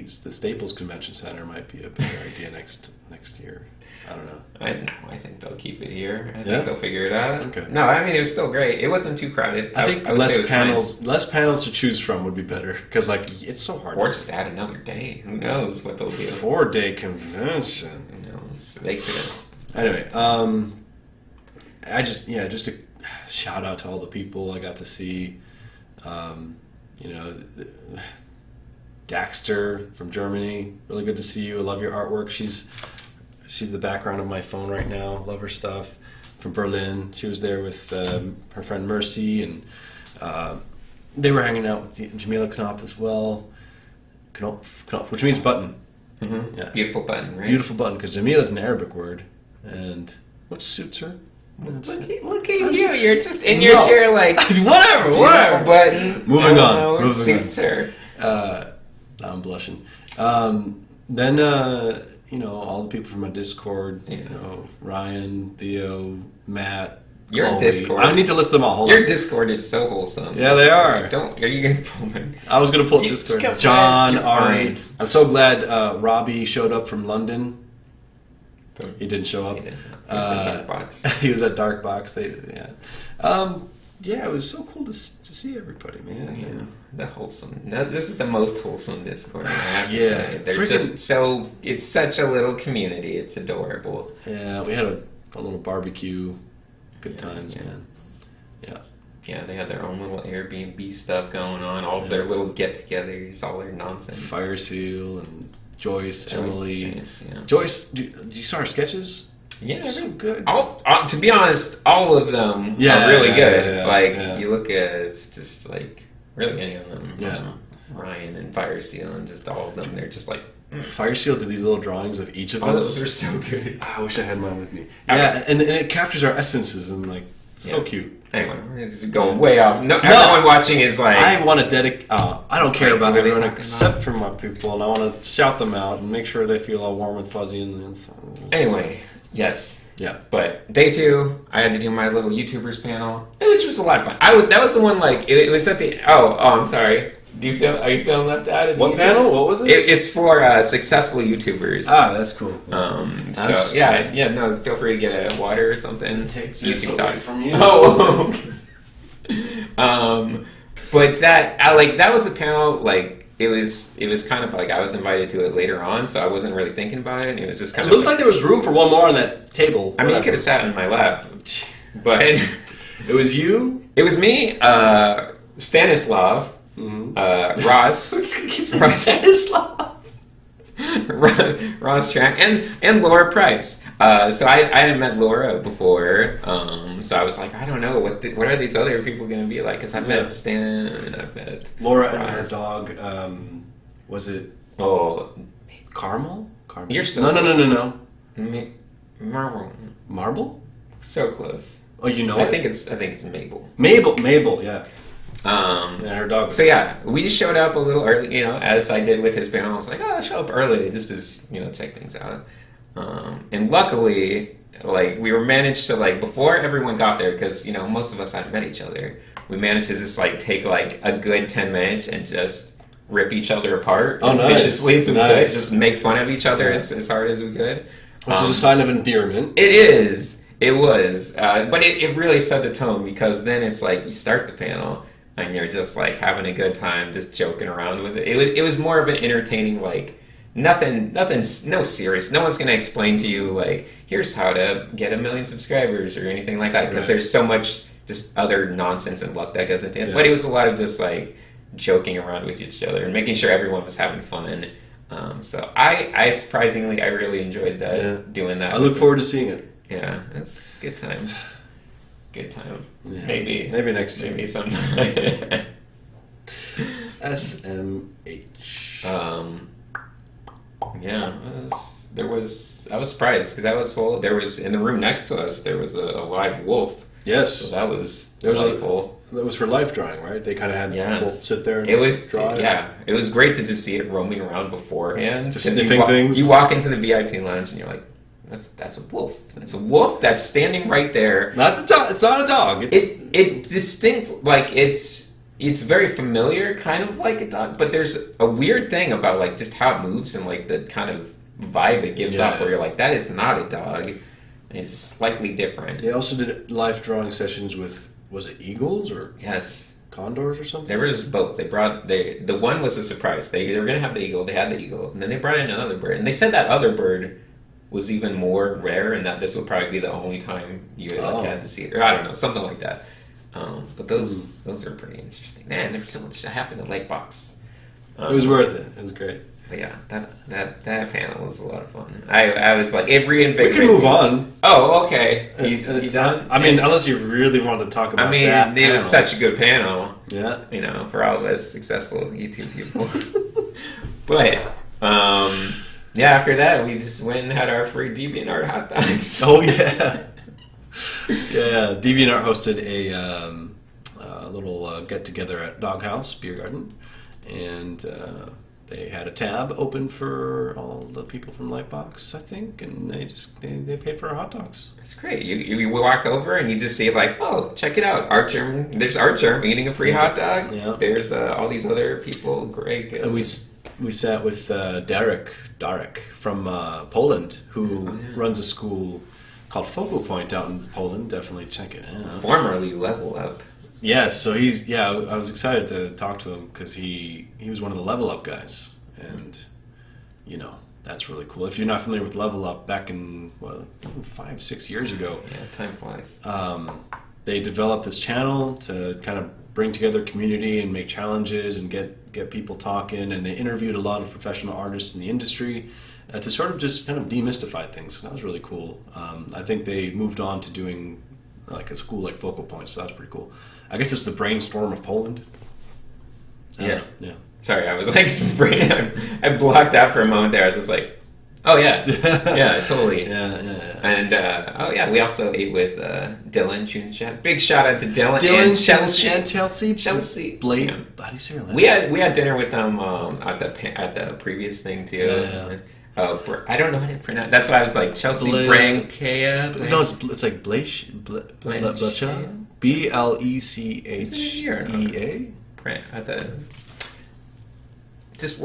the Staples Convention Center might be a better idea next year. I don't know. I think they'll keep it here. I think they'll figure it out. Okay. No, I mean it was still great. It wasn't too crowded. I think less panels to choose from would be better because like it's so hard. Or just add another day. Who knows what they'll do? 4-day convention. Who knows? They could. Anyway, just a shout out to all the people I got to see. Daxter from Germany, really good to see you. I love your artwork. She's the background of my phone right now. Love her stuff. From Berlin, she was there with her friend Mercy, and they were hanging out with Jamila Knopf as well. Knopf, which means button. Mm-hmm. Yeah. Beautiful button, right? Beautiful button, because Jamila is an Arabic word. And what suits her? Look at you! You're just in your chair, like whatever. Button. Moving on. What suits her? I'm blushing. Then all the people from my Discord. Ryan, Theo, Matt. Your Chloe. Discord. I need to list them all. Hold Your on. Discord is so wholesome. Yeah, they are. Are you gonna pull them? I was gonna pull up Discord. John, Ari. I'm so glad Robbie showed up from London. He didn't show up. He was at Dark Box. He was at Dark Box. It was so cool to see everybody, man. Yeah, the wholesome. This is the most wholesome Discord. I have to say. They're just so. It's such a little community. It's adorable. Yeah, we had a little barbecue. Good times, man. Yeah. Yeah, they had their own little Airbnb stuff going on. All of their little get-togethers, all their nonsense. Fire Seal and Joyce, Emily. Yeah. Joyce, you saw her sketches? Yeah, so good. To be honest, all of them are really good. You look at it's just like really any of them. Yeah. Ryan and Fire Seal and just all of them. They're just like. Fire Seal did these little drawings of each of us. Those are so good. I wish I had mine with me. Yeah, and it captures our essences and like so cute. Anyway, we're just going way off. Everyone watching is like... I want to dedicate... I don't care about everyone except for my people, and I want to shout them out and make sure they feel all warm and fuzzy and inside. Anyway, yes. Yeah. But day 2, I had to do my little YouTubers panel, which was a lot of fun. That was the one, like, it was at the... Oh, I'm sorry. Are you feeling left out? What panel? What was it? It's for successful YouTubers. That's cool. Feel free to get a water or something. Take this away from you. Oh. But that was a panel, like, it was kind of like I was invited to it later on, so I wasn't really thinking about it. And it was just kind of... It looked like there was room for one more on that table. I mean, you could have sat in my lap. But... It was you? It was me, Stanislav, Ross. Who's going to keep saying Stanislav? Ross Track and Laura Price. So I hadn't met Laura before, so I was like, I don't know what are these other people going to be like? Because I've met Stan and I've met Laura Ross. And her dog. Was it Caramel? You're so no. Marble. Marble? So close. Oh, you know I think it's Mabel. Mabel, yeah. Yeah, her dog. So yeah, we showed up a little early, as I did with his panel. I was like, I'll show up early just to, check things out. And luckily, like, we were managed to, like, before everyone got there, because, most of us hadn't met each other, we managed to just, like, take, like, a good 10 minutes and just rip each other apart as viciously as we could. Just make fun of each other as hard as we could. Which is a sign of endearment. It is. It was. But it really set the tone, because then it's like you start the panel and you're just like having a good time, just joking around with it. It was more of an entertaining, like, nothing, no serious. No one's going to explain to you, like, here's how to get 1 million subscribers or anything like that, because there's so much just other nonsense and luck that goes into it. Yeah. But it was a lot of just, like, joking around with each other and making sure everyone was having fun. So I surprisingly, I really enjoyed that, doing that. I look forward to seeing it. Yeah, it's a good time. Good time. Yeah. Maybe next year. Maybe sometime. SMH. Yeah, I was surprised because that was full. There was, in the room next to us, there was a live wolf. Yes. So that was delightful. That was for live drawing, right? They kind of had people sit there and draw. Yeah, it was great to just see it roaming around beforehand. Just sniffing things. You walk into the VIP lounge and you're like, That's a wolf. That's a wolf that's standing right there. Not a dog. It's not a dog. It's distinct. Like it's very familiar, kind of like a dog. But there's a weird thing about, like, just how it moves and, like, the kind of vibe it gives off, where you're like, that is not a dog. It's slightly different. They also did live drawing sessions with, was it eagles or condors or something? There was both. The one was a surprise. They were going to have the eagle. They had the eagle, and then they brought in another bird. And they said that other bird was even more rare, and that this would probably be the only time you had to see it, or I don't know, something like that. But those are pretty interesting. Man, there's so much that happened at Lightbox. It was worth it. It was great. But yeah, that panel was a lot of fun. I was like, it reinvigorated. We can move on. Oh, okay. You done? I mean, unless you really want to talk about that. It was such a good panel. Yeah. For all of us successful YouTube people. But yeah, after that, we just went and had our free DeviantArt hot dogs. Oh, yeah. Yeah, DeviantArt hosted a little get-together at Doghouse Beer Garden, and they had a tab open for all the people from Lightbox, I think, and they paid for our hot dogs. It's great. You walk over and you just see, like, oh, check it out. There's Archer eating a free hot dog. Yeah. There's all these other people. Great. And we sat with Darek from Poland, who runs a school called Focal Point out in Poland. Definitely check it out. Formerly Level Up. Yes, so I was excited to talk to him because he was one of the Level Up guys, and that's really cool. If you're not familiar with Level Up, back in 5-6 years ago, time flies. They developed this channel to kind of bring together community and make challenges and get people talking, and they interviewed a lot of professional artists in the industry to sort of just kind of demystify things. That was really cool. I think they moved on to doing like a school like Focal Point, so that's pretty cool. I guess it's the brainstorm of Poland. Yeah. Sorry, I was like, I blocked out for a moment there. I was just like, oh yeah, yeah, totally. Yeah. And we also ate with Dylan Chuncha. Big shout out to Dylan and Chelsea. Chelsea. Blade. How do you say her last name? We had dinner with them at the previous thing too. Yeah. I don't know how to pronounce. That's why I was like Chelsea Brankea. No, it's like Blecha. Blecchea. Just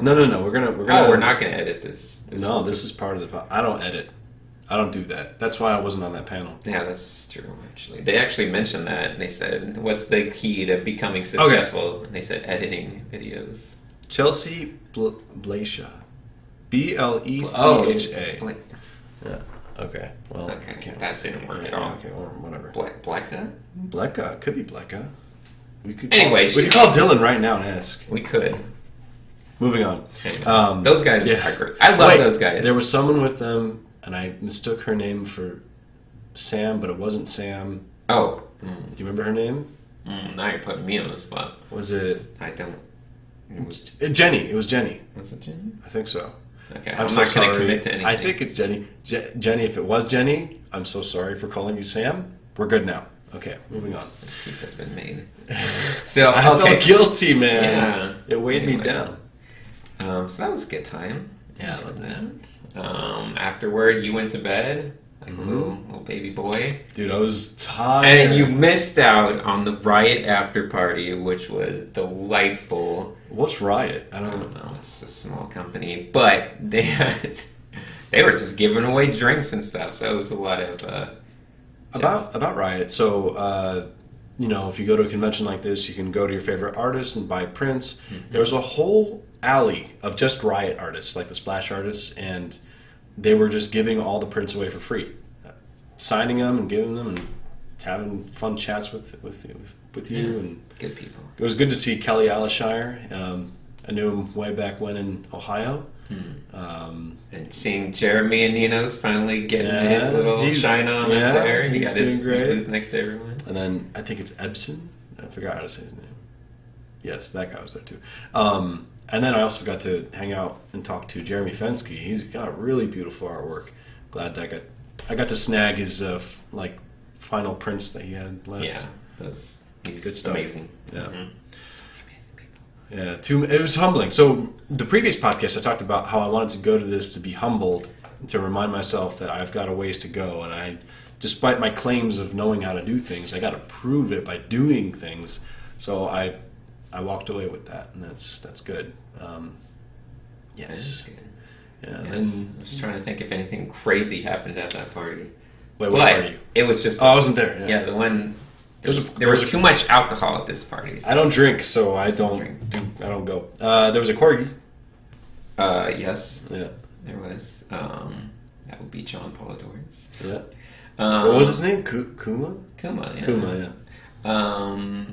No. We're gonna. We're not gonna edit this. No, this is part of the. I don't edit. I don't do that. That's why I wasn't on that panel. Yeah, that's true, actually. They actually mentioned that, and they said, what's the key to becoming successful? Okay. And they said editing videos. Chelsea Blecha. Blecha. Yeah. Okay. Well, okay. That didn't work at all. Okay, or whatever. Blecha? Blecha. Could be Blecha. We could call Dylan right now and ask. We could. Moving on. Anyway, those guys are great. I love those guys. There was someone with them, and I mistook her name for Sam, but it wasn't Sam. Oh. Do you remember her name? Now you're putting me on the spot. Was it? I don't. It was Jenny. It was Jenny. Was it Jenny? I think so. Okay, I'm not going to commit to anything. I think it's Jenny. Jenny, if it was Jenny, I'm so sorry for calling you Sam. We're good now. Okay, moving on. Peace has been made. So I felt guilty, man. Yeah. It weighed me down. So that was a good time. Yeah, I love that. Afterward, you went to bed like a little baby boy. Dude, I was tired. And you missed out on the Riot after party, which was delightful. What's Riot? I don't know. It's a small company, but they were just giving away drinks and stuff. So it was a lot of about Riot. So if you go to a convention like this, you can go to your favorite artist and buy prints. Mm-hmm. There was a whole alley of just Riot artists, like the splash artists, and they were just giving all the prints away for free, signing them and giving them and having fun chats with you and good people. It was good to see Kelly Alishire. I knew him way back when in Ohio. And seeing Jeremy and Nino's finally getting his little shine on up there. He got his booth next to everyone. And then I think it's Ebson. I forgot how to say his name. Yes, that guy was there too. And then I also got to hang out and talk to Jeremy Fensky. He's got really beautiful artwork. Glad I got to snag his final prints that he had left. Yeah, he's good stuff. Amazing. Yeah. Mm-hmm. Yeah, it was humbling. So the previous podcast, I talked about how I wanted to go to this to be humbled, to remind myself that I've got a ways to go, and despite my claims of knowing how to do things, I got to prove it by doing things. So I walked away with that, and that's good. Yes. Good. Yeah. Yes. I was trying to think if anything crazy happened at that party. Wait, what party? It was just. I wasn't there. Yeah, the one. There was too much alcohol at this party. So. I don't drink, so I don't go. There was a corgi. Yes. Yeah. There was. That would be John Polidor's. Yeah. What was his name? Kuma? Kuma, yeah. Kuma, yeah.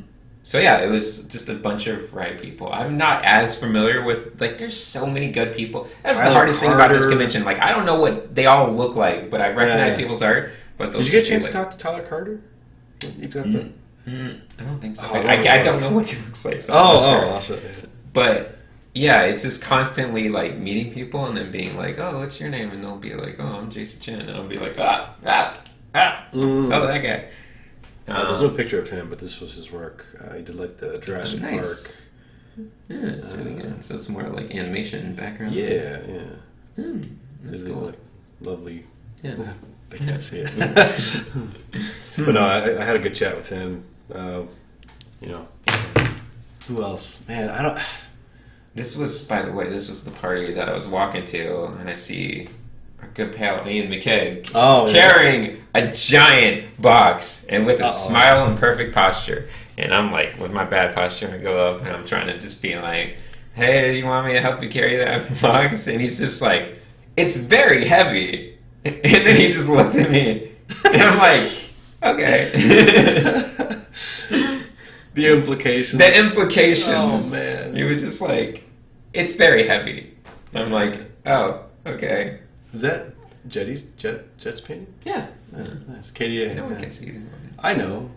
So yeah, it was just a bunch of Riot people. I'm not as familiar with, there's so many good people. That's the hardest thing about this convention. I don't know what they all look like, but I recognize people's art. But did you get a chance to talk to Tyler Carter? He's got the... I don't think so. I don't know what he looks like. So I'll show you. But yeah, it's just constantly meeting people and then being like, "Oh, what's your name?" And they'll be like, "Oh, I'm Jason Chen," and I'll be like, "Oh, that guy." There's no picture of him, but this was his work. He did the Jurassic Park. Yeah, it's really good. So it's more animation background. Yeah. That's cool. Lovely. Yeah. They can't see it. But no, I had a good chat with him. Who else? Man, I don't... This was the party that I was walking to, and I see our good pal Ian McKegg carrying a giant box and with a smile and perfect posture. And I'm with my bad posture, I go up and I'm trying to just be like, "Hey, do you want me to help you carry that box?" And he's just like, "It's very heavy." And then he just looked at me, and I'm like, "Okay." The implications. Oh, man. He was just like, "It's very heavy." I'm like, "Oh, okay." Is that Jet's painting? Yeah. Nice. KDA. No one can see it. I know.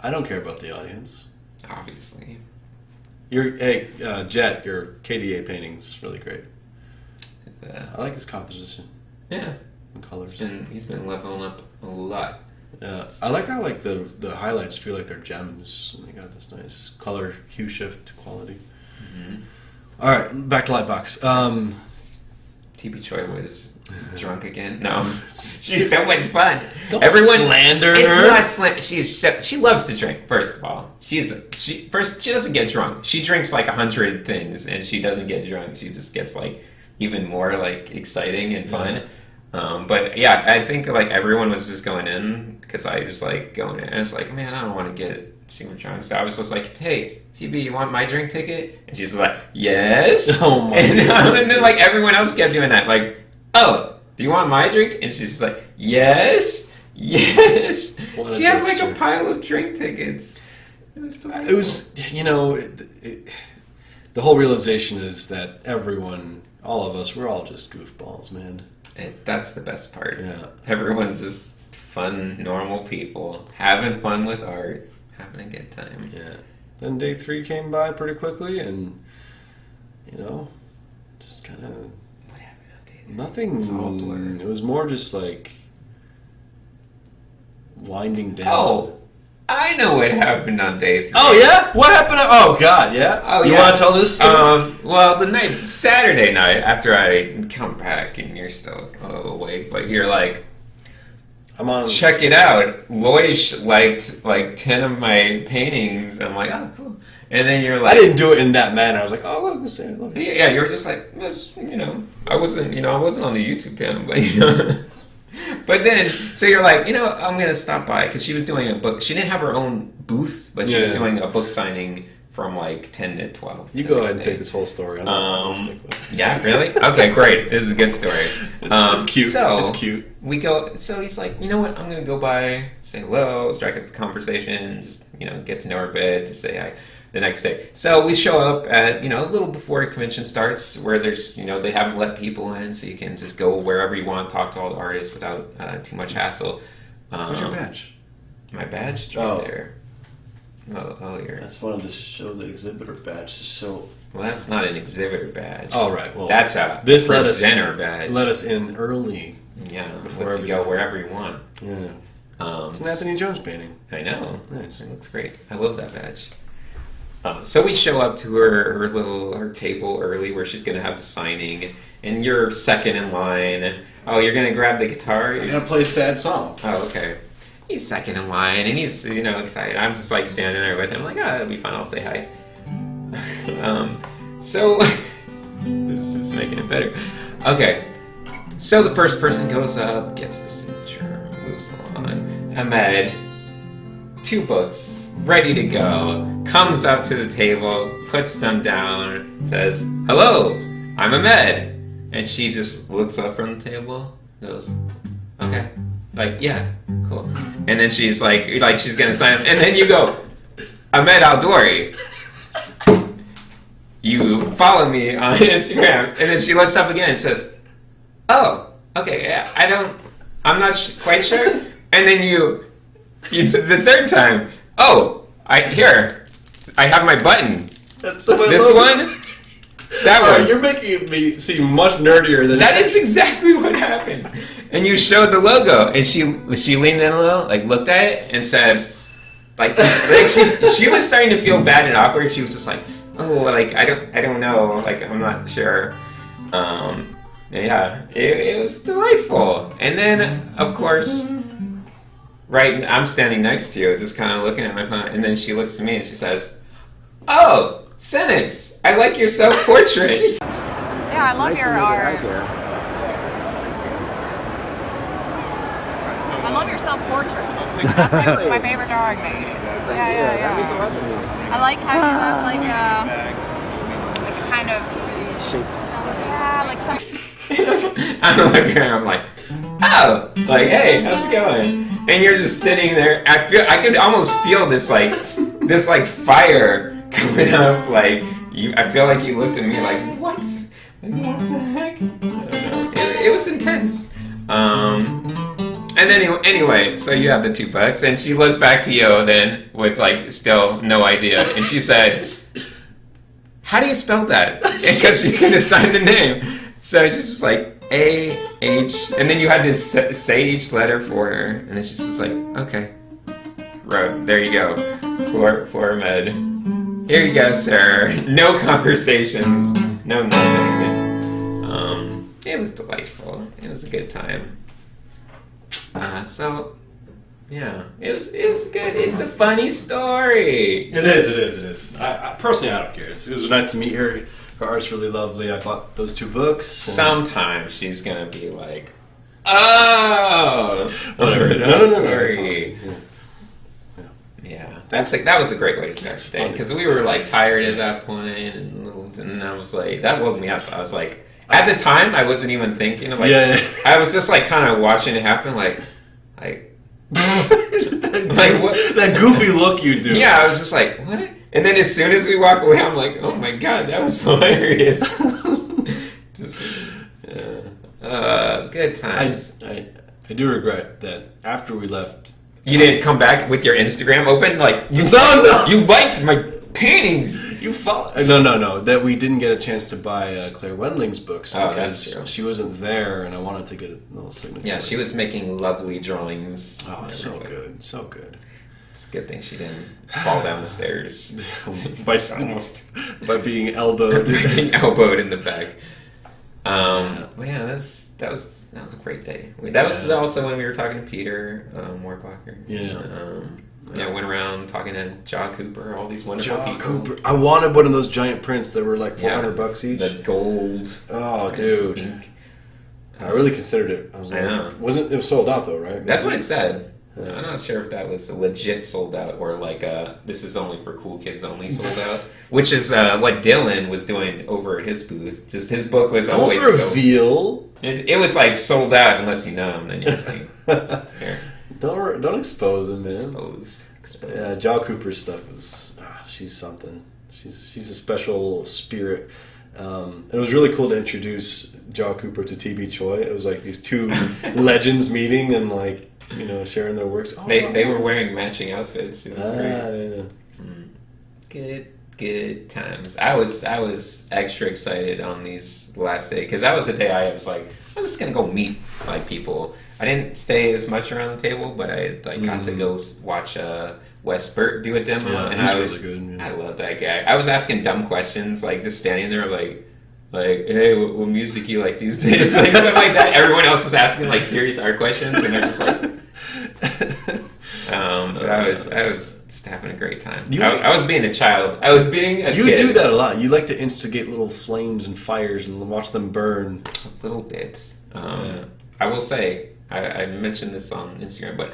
I don't care about the audience. Obviously. Jet, your KDA painting's really great. I like his composition. Yeah. And colors. He's been leveling up a lot. Yeah. I like how the highlights feel like they're gems, and they got this nice color hue shift quality. Mm-hmm. All right, back to Lightbox. TB Choi was drunk again. No, she's so much fun. Don't slander her. It's not slander. She loves to drink. First of all, she doesn't get drunk. She drinks 100 things, and she doesn't get drunk. She just gets even more exciting and fun. But yeah, I think like everyone was just going in because I just like going in and it's like, man, I don't want to get super drunk. So I was just like, hey, TB, you want my drink ticket? And she's like, yes. Oh my God. And then like everyone else kept doing that. Like, oh, do you want my drink? And she's like, yes. Yes. She had like a pile of drink tickets. It was, the whole realization is that everyone, all of us, we're all just goofballs, man. That's the best part. Yeah. Everyone's just fun, normal people having fun with art, having a good time. Yeah. Then day 3 came by pretty quickly, and just kind of what happened on day 3? nothing. It was all blur. It was more just like winding down. Oh, I know what happened on day 3. Oh yeah, what happened? Oh god, yeah. Oh, you yeah. want to tell this story? Well, Saturday night after I come back and you're still a little awake, but you're like, I'm on. check it out. Loish liked like 10 of my paintings. I'm like, oh, cool. And then you're like, I didn't do it in that manner. I was like, oh, look, look. Yeah, you were just like, I wasn't on the YouTube panel, but But then, so you're like, I'm going to stop by, because she was doing a book. She didn't have her own booth, but she was doing a book signing from like 10 to 12. You go ahead and take this whole story. Yeah, really? Okay, great. This is a good story. It's cute. So it's cute. We go, so he's like, you know what, I'm going to go by, say hello, strike up a conversation, just, get to know her a bit, to say hi. The next day. So we show up at, a little before a convention starts, where there's, they haven't let people in, so you can just go wherever you want, talk to all the artists without too much hassle. Where's your badge? My badge is right there. Oh, I just wanted to show the exhibitor badge to show. Well, that's not an exhibitor badge. Oh, right. Well, that's a presenter badge. Let us in early. Yeah, before you go wherever you want. Yeah. It's an Anthony Jones painting. I know. Nice. It looks great. I love that badge. So we show up to her table early where she's going to have the signing, and you're second in line. Oh, you're going to grab the guitar? I'm going to play a sad song. Oh, okay. He's second in line, and he's, excited. I'm just, like, standing there with him, like, it'll be fun, I'll say hi. So, this is making it better. Okay, so the first person goes up, gets the signature, moves along. Ahmed, 2 books, ready to go, comes up to the table, puts them down, says, hello, I'm Ahmed. And she just looks up from the table, goes, okay. Like, yeah, cool. And then she's like she's gonna sign up. And then you go, Ahmed Aldoori. You follow me on Instagram. And then she looks up again and says, oh, okay, yeah, I'm not quite sure. And then you the third time, oh, I have my button. That's the this one? That one. You're making me seem much nerdier than that is exactly what happened. And you showed the logo, and she leaned in a little, like looked at it, and said, like she was starting to feel bad and awkward. She was just like, oh, like I don't know, like I'm not sure. Yeah, it was delightful. And then of course, right, I'm standing next to you, just kind of looking at my phone, and then she looks at me and she says, oh, SINIX, I like your self-portrait. Yeah, I love your art. I love your self-portrait. That's like my favorite drawing made. Yeah. That means a lot to me. I like how you have like a kind of shapes. Yeah, like some. I'm looking at her, I'm like, oh, like, hey, how's it going? And you're just sitting there. I could almost feel this fire coming up, like, I feel like you looked at me like, what? Like, what the heck? I don't know. It was intense. And then anyway, so you have the $2, and she looked back to you then with, like, still no idea, and she said, how do you spell that? Because she's going to sign the name. So she's just like, A-H, and then you had to say each letter for her, and then she's just like, okay. There you go. For Ahmed. Here you go, sir. No conversations. No nothing. It was delightful. It was a good time. So, yeah. It was good. It's a funny story. It is. I personally, I don't care. It was nice to meet her. Her art's really lovely. I bought those 2 books. Sometimes she's going to be like, Oh, whatever. No. Yeah, that was a great way to start the day because we were like tired at that point, and I was like, that woke me up. I was like, at the time, I wasn't even thinking of I was just like kind of watching it happen, like what? That goofy look you do. Yeah, I was just like, what? And then as soon as we walk away, I'm like, oh my god, that was hilarious. Just good times. I do regret that after we left. You didn't come back with your Instagram open? Like, you liked my paintings. You followed. No. That we didn't get a chance to buy Claire Wendling's books because she wasn't there, and I wanted to get a little signature. Yeah, she was making lovely drawings. Oh, so good, so good. It's a good thing she didn't fall down the stairs by being elbowed. Being elbowed in the back. But yeah, that was a great day. That was also when we were talking to Peter Moorbacher. Yeah, went around talking to Jaw Cooper, all these wonderful people. Cooper. I wanted one of those giant prints that were like $400 each. The gold. Oh, dude. Ink. I really considered it. I know. It was sold out though, right? That's what it said. Yeah. I'm not sure if that was legit sold out or like this is only for cool kids only sold out, which is what Dylan was doing over at his booth. Just his book was always reveal. It was like sold out unless you know him. Then you're just like, here. Don't expose him, man. Exposed. Yeah, Jaw Cooper's stuff is she's something. She's a special spirit. It was really cool to introduce Jaw Cooper to TB Choi. It was like these two legends meeting and like. Sharing their works. They were wearing matching outfits. It was great. Yeah. Good times. I was extra excited on these last day because that was the day I was like, I'm just gonna go meet like people. I didn't stay as much around the table, but I got to go watch Wes Burt do a demo, and I was really good. Yeah. I love that guy. I was asking dumb questions, like just standing there, like, hey, what music you like these days? Like stuff like that. Everyone else is asking like serious art questions, and they're just like. But I was just having a great time. I was being a child. I was being a kid. You do that a lot. You like to instigate little flames and fires and watch them burn. A little bit. I will say, I mentioned this on Instagram, but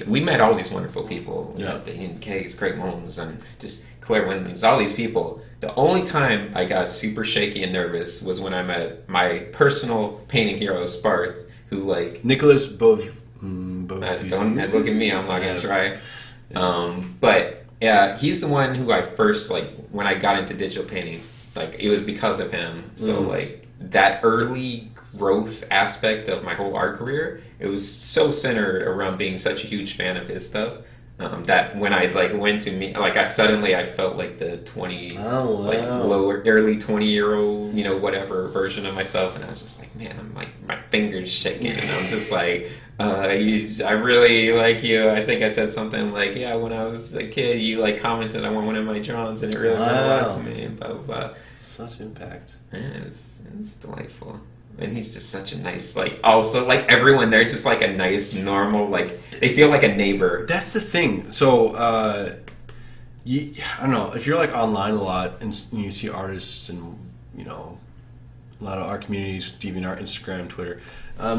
we met all these wonderful people. The Ian K's, Craig Moans, and just Claire Wendlings, all these people. The only time I got super shaky and nervous was when I met my personal painting hero, Sparth, who like... Nicholas Don't look at me, I'm not going to try. But he's the one who I first, like, when I got into digital painting, like, it was because of him. So, like, that early growth aspect of my whole art career, it was so centered around being such a huge fan of his stuff. That when I went to meet, I felt like the 20, early 20-year-old, whatever version of myself, and I was just like, man, I'm like my fingers shaking, and I'm just like, I really like you. I think I said something like, yeah, when I was a kid, you like commented on one of my drawings, and it really meant a lot to me, and blah blah blah. Such impact. Yeah, it was delightful. And he's just such a nice, also, everyone there, just, a nice, normal, they feel like a neighbor. That's the thing. So, I don't know, if you're, online a lot and you see artists and, a lot of art communities, DeviantArt, Instagram, Twitter,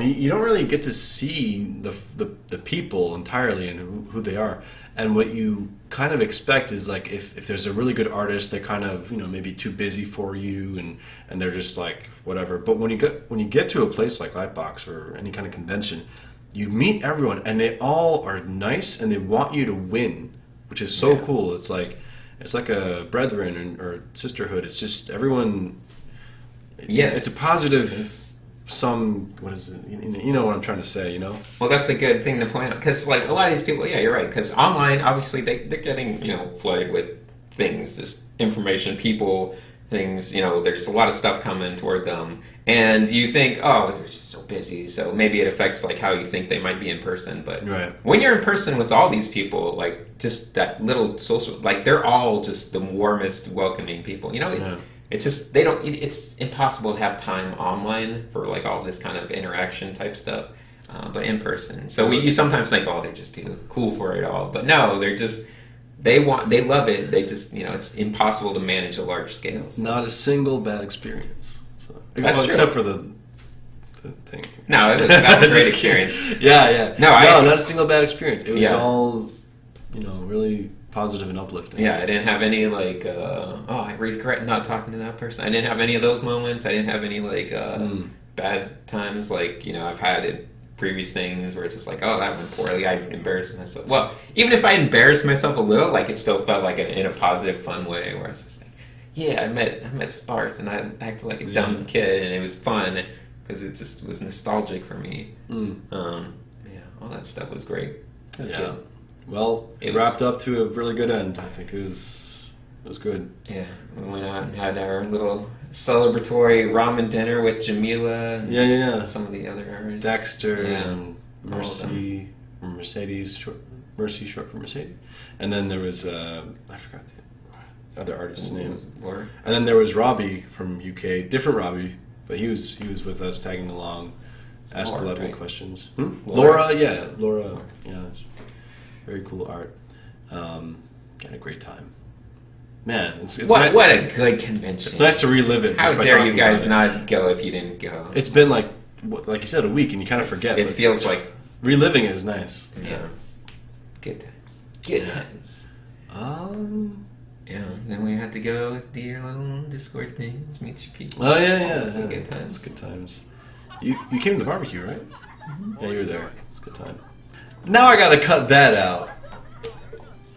you don't really get to see the people entirely and who they are. And what you kind of expect is if there's a really good artist, they're kind of maybe too busy for you and they're just whatever. But when you get to a place like Lightbox or any kind of convention, you meet everyone and they all are nice and they want you to win, which is so cool. It's like a brethren or sisterhood. It's just everyone. It's a positive. What is it? You know what I'm trying to say, Well, that's a good thing to point out, because, a lot of these people, you're right, because online, obviously, they're getting, flooded with things, just information, people, things, there's a lot of stuff coming toward them, and you think, oh, they're just so busy, so maybe it affects, how you think they might be in person, but when you're in person with all these people, just that little social, they're all just the warmest, welcoming people, It's just it's impossible to have time online for all this kind of interaction type stuff, but in person. So you sometimes think, oh, they're just too cool for it all, but no, they love it. They just it's impossible to manage a large scale. So. Not a single bad experience. So. That's true. Except for the the thing. No, that was a great experience. Yeah. No, not a single bad experience. It was all, really positive and uplifting. Yeah, I didn't have any like, I regret not talking to that person. I didn't have any of those moments. I didn't have any like bad times like, I've had in previous things where it's just like, oh, that went poorly. I embarrassed myself. Well, even if I embarrassed myself a little, like it still felt like in a positive, fun way where I was just like, yeah, I met Sparth and I acted like a dumb kid and it was fun because it just was nostalgic for me. All that stuff was great. It was good. Well, it wrapped up to a really good end. I think it was good. Yeah, we went out and had our little celebratory ramen dinner with Jamila and some of the other artists. Dexter and Mercy, Mercy short for Mercedes. And then there was, I forgot the other artist's name. Laura. And then there was Robbie from UK, different Robbie, but he was with us tagging along, asked Laura, 11 right? questions. Laura, Laura. Yeah, very cool art. Got a great time. Man, what a good convention. It's nice to relive it. How dare you guys not go if you didn't go? It's been like you said, a week, and you kind of forget. It feels like reliving it is nice. Yeah, good times. Good times. Yeah. Then we had to go do your little Discord things, meet your people. Oh yeah. Good times. It's good times. You came to the barbecue, right? Mm-hmm. Yeah, you were there. It's a good time. Now I gotta cut that out.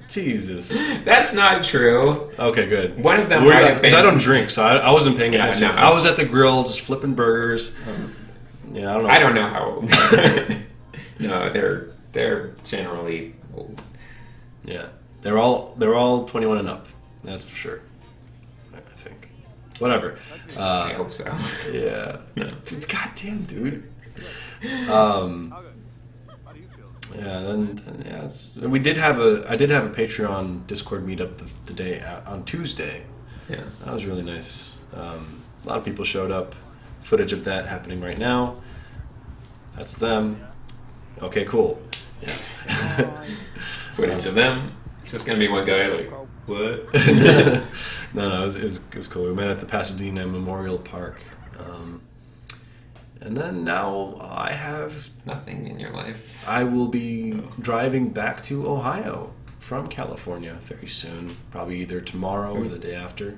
Jesus. That's not true. Okay, good. One of them might have been... Because I don't drink, so I wasn't paying attention. No, I was at the grill just flipping burgers. Yeah, I don't know how old. No, they're generally old. Yeah. They're all 21 and up. That's for sure. I think. Whatever. I hope so. Yeah. No. God damn, dude. We did have I did have a Patreon Discord meetup the day on Tuesday. Yeah, that was really nice. A lot of people showed up. Footage of that happening right now. That's them. Okay, cool. Yeah. Footage of them. It's just gonna be one guy like, what? No, it was cool. We met at the Pasadena Memorial Park. And then now I have... Nothing in your life. I will be driving back to Ohio from California very soon. Probably either tomorrow or the day after.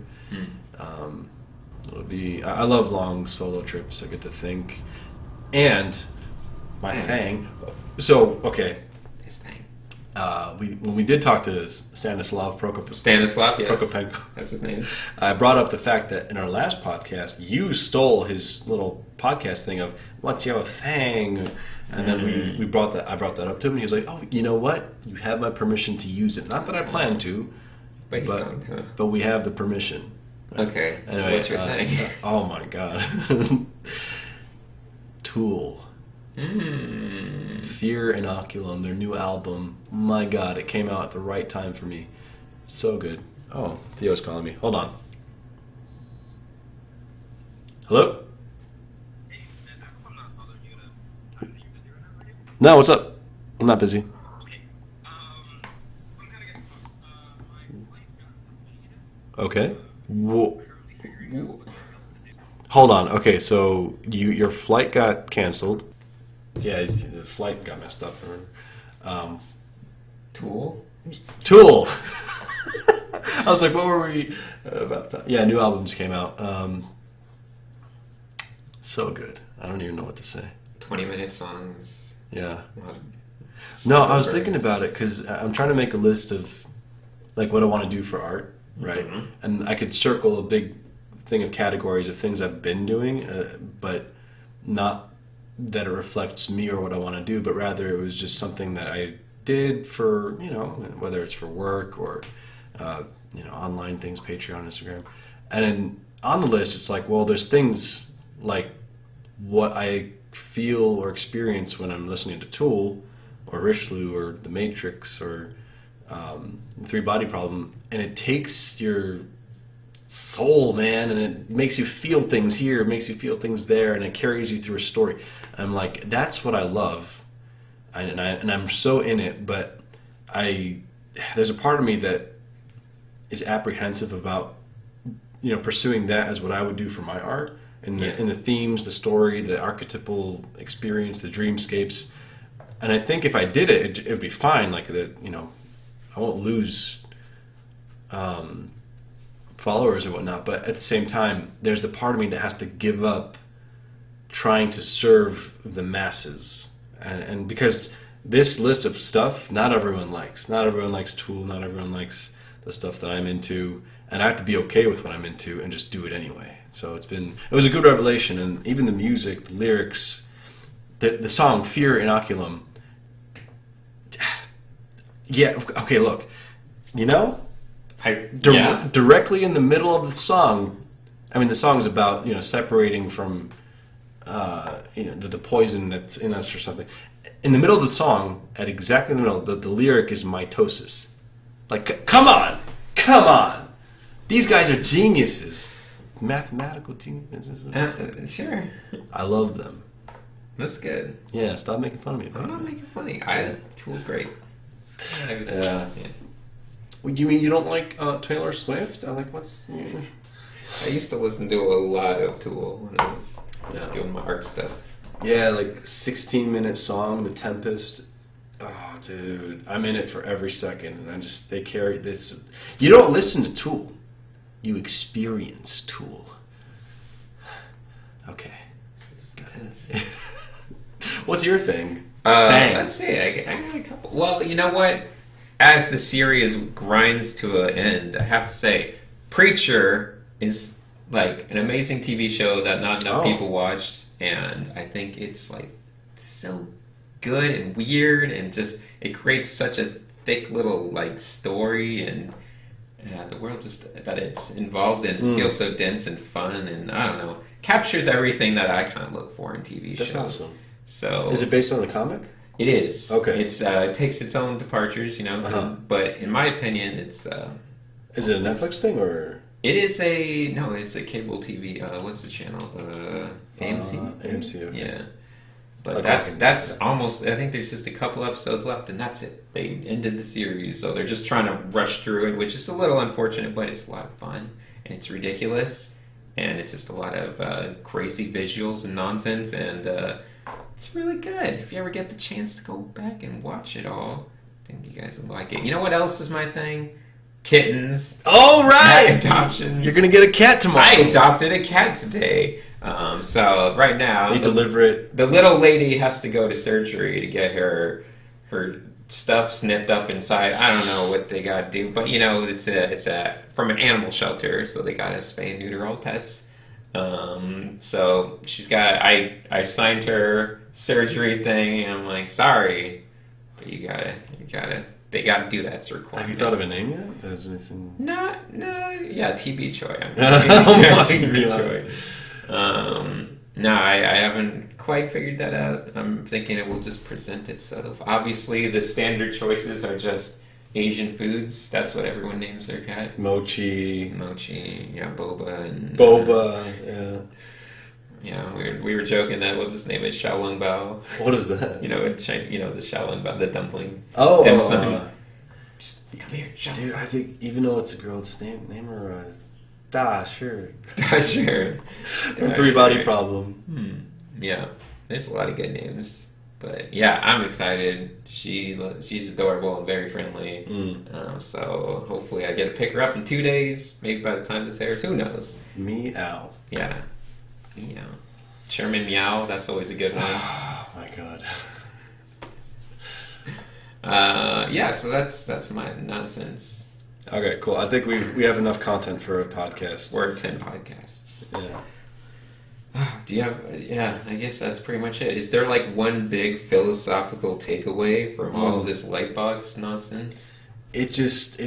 It'll be... I love long solo trips. I get to think. And my thing... So, okay. His thing. When we did talk to Stanislav Prokopenko, that's his name. I brought up the fact that in our last podcast, you stole his little podcast thing of "What's your thing?" and then I brought that up to him, and he was like, "Oh, you know what? You have my permission to use it. Not that I plan to, but he's going to. But we have the permission." Right? Okay. Anyway, so what's your thing? Oh my god, Tool. Fear Inoculum, their new album. My god, it came out at the right time for me. So good. Oh, Theo's calling me. Hold on. Hello? No, what's up? I'm not busy. Okay. Hold on. Okay, so your flight got canceled. Yeah, the flight got messed up. Tool? I was like, what were we about to... Yeah, new albums came out. So good. I don't even know what to say. 20-minute songs. Yeah. No, I was thinking about it because I'm trying to make a list of like what I want to do for art, right? Mm-hmm. And I could circle a big thing of categories of things I've been doing, but not that it reflects me or what I want to do, but rather it was just something that I did for, whether it's for work or, online things, Patreon, Instagram. And then on the list, it's like, well, there's things like what I feel or experience when I'm listening to Tool or Richelieu or The Matrix or Three Body Problem, and it takes your soul, man, and it makes you feel things here, it makes you feel things there, and it carries you through a story. And I'm like, that's what I love, and I'm so in it. But there's a part of me that is apprehensive about pursuing that as what I would do for my art, in the themes, the story, the archetypal experience, the dreamscapes. And I think if I did it, it would be fine. Like that, I won't lose followers or whatnot. But at the same time, there's the part of me that has to give up trying to serve the masses, and because this list of stuff, not everyone likes. Not everyone likes Tool. Not everyone likes the stuff that I'm into, and I have to be okay with what I'm into and just do it anyway. So it was a good revelation, and even the music, the lyrics, the song "Fear Inoculum." Yeah. Okay. Look. Directly in the middle of the song. I mean, the song's about separating from the poison that's in us or something. In the middle of the song, at exactly in the middle, the lyric is mitosis. Like, come on! These guys are geniuses. Mathematical geniuses. Sure. I love them. That's good. Yeah, stop making fun of me. I'm not making fun of you. Tool's great. Well, you mean you don't like Taylor Swift? I used to listen to a lot of Tool when I was doing my art stuff. Yeah, like 16-minute song, The Tempest. Oh, dude, I'm in it for every second, and they carry this. You don't listen to Tool, you experience Tool. Okay. What's your thing? Bang. Let's see. I got a couple. Well, you know what? As the series grinds to an end, I have to say, Preacher is like an amazing TV show that not enough people watched. And I think it's like so good and weird, and just it creates such a thick little like story, and the world that it's involved in just feels so dense and fun, and I don't know, captures everything that I kind of look for in TV shows. That's awesome. So is it based on the comic? It is. Okay. It takes its own departures, but in my opinion, it's. Is it a Netflix thing or? It is it's a cable TV. What's the channel? AMC. AMC. Okay. Yeah, but that's almost. I think there's just a couple episodes left, and that's it. They ended the series, so they're just trying to rush through it, which is a little unfortunate, but it's a lot of fun, and it's ridiculous, and it's just a lot of crazy visuals and nonsense, and it's really good. If you ever get the chance to go back and watch it all, I think you guys would like it. You know what else is my thing? Kittens. Oh, right! Adoptions. You're going to get a cat tomorrow. I adopted a cat today. So right now... They deliver it. The little lady has to go to surgery to get her stuff snipped up inside. I don't know what they got to do. But, it's from an animal shelter, so they got to spay and neuter all pets. So she's got... I signed her surgery thing, and I'm like, sorry, but you gotta... They got to do that. It's a requirement. Have you thought of a name yet? Has anything? No. Yeah, TB Choi. TB Choi. No, I haven't quite figured that out. I'm thinking it will just present itself. Obviously, the standard choices are just Asian foods. That's what everyone names their cat. Mochi, yeah, Boba, yeah. Yeah, we were joking that we'll just name it Xiaolong Bao. What is that? the Xiaolong Bao, the dumpling. Oh, dim sum. Just come here, Xiaolong. Dude, I think even though it's a girl, it's name her. Sure. Sure. Three-body problem. Yeah, there's a lot of good names, but yeah, I'm excited. She's adorable and very friendly. So hopefully I get to pick her up in 2 days. Maybe by the time this airs, who knows? Meow. Yeah. Meow. Sherman Meow, that's always a good one. Oh my god. Yeah, so that's my nonsense. Okay, cool. I think we have enough content for a podcast. We're 10 podcasts. Yeah. Do you have? Yeah, I guess that's pretty much it. Is there like one big philosophical takeaway from all of this lightbox nonsense? It's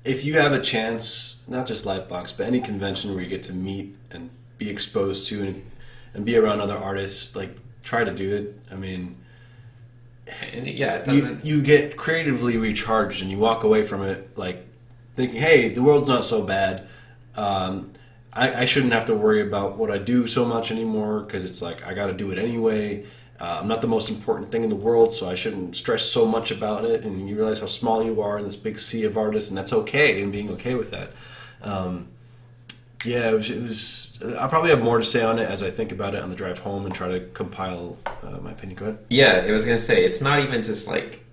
if you have a chance, not just lightbox, but any convention where you get to meet and be exposed to and be around other artists, like try to do it. I mean, and yeah, it doesn't. You get creatively recharged and you walk away from it like thinking, hey, the world's not so bad. I shouldn't have to worry about what I do so much anymore because it's like I got to do it anyway. I'm not the most important thing in the world, so I shouldn't stress so much about it. And you realize how small you are in this big sea of artists, and that's okay, and being okay with that. Yeah, it was. I'll probably have more to say on it as I think about it on the drive home and try to compile my opinion. Go ahead. Yeah, I was gonna say it's not even just like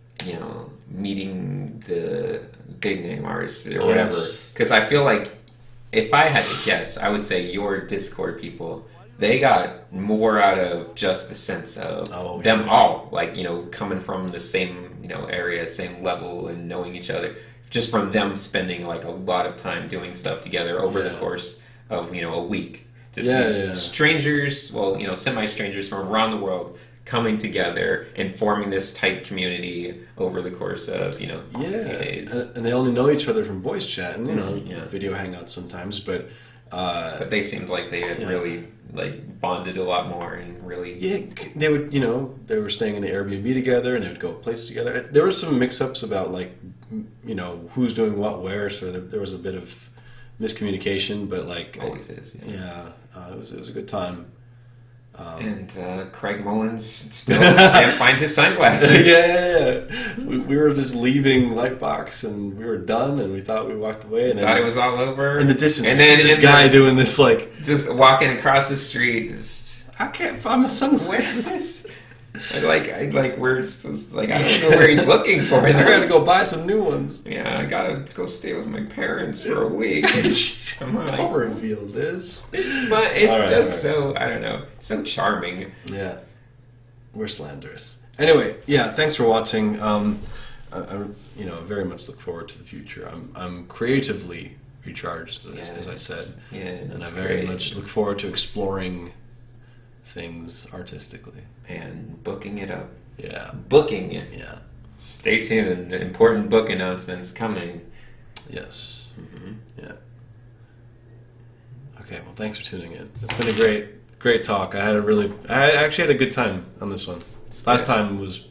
meeting the big name artists or whatever. Because I feel like if I had to guess, I would say your Discord people, they got more out of just the sense of them all, like coming from the same area, same level, and knowing each other. Just from them spending like a lot of time doing stuff together over the course of a week. Just these strangers, semi-strangers from around the world coming together and forming this tight community over the course of a few days. And they only know each other from voice chat and video hangouts sometimes, but they seemed like they had really like bonded a lot more and really they would they were staying in the Airbnb together and they would go places together. There were some mix-ups about like who's doing what where, so there was a bit of miscommunication, but like always is. It was a good time. And Craig Mullins still can't find his sunglasses. We were just leaving Lightbox and we were done and we thought we walked away and thought it was all over in the distance. And then this guy doing this like just walking across the street. I can't find my sunglasses. We're supposed to, I don't know where he's looking for. I gotta go buy some new ones. Yeah, I gotta go stay with my parents for a week. Come on. Don't reveal this. It's fun. It's so, I don't know, so charming. Yeah. We're slanderous. Anyway, thanks for watching. I very much look forward to the future. I'm creatively recharged, as I said. Yeah, and I very much look forward to exploring things artistically. And booking it up. Yeah. Booking it. Yeah. Stay tuned. Important book announcements coming. Yes. Mm-hmm. Yeah. Okay, well, thanks for tuning in. It's been a great talk. I actually had a good time on this one. Last time was...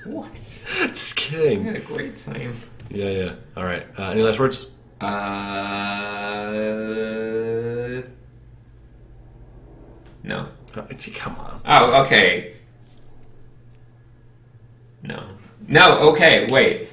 What? Just kidding. I had a great time. Yeah. All right. Any last words? No. Come on. Oh, okay. No, okay, wait.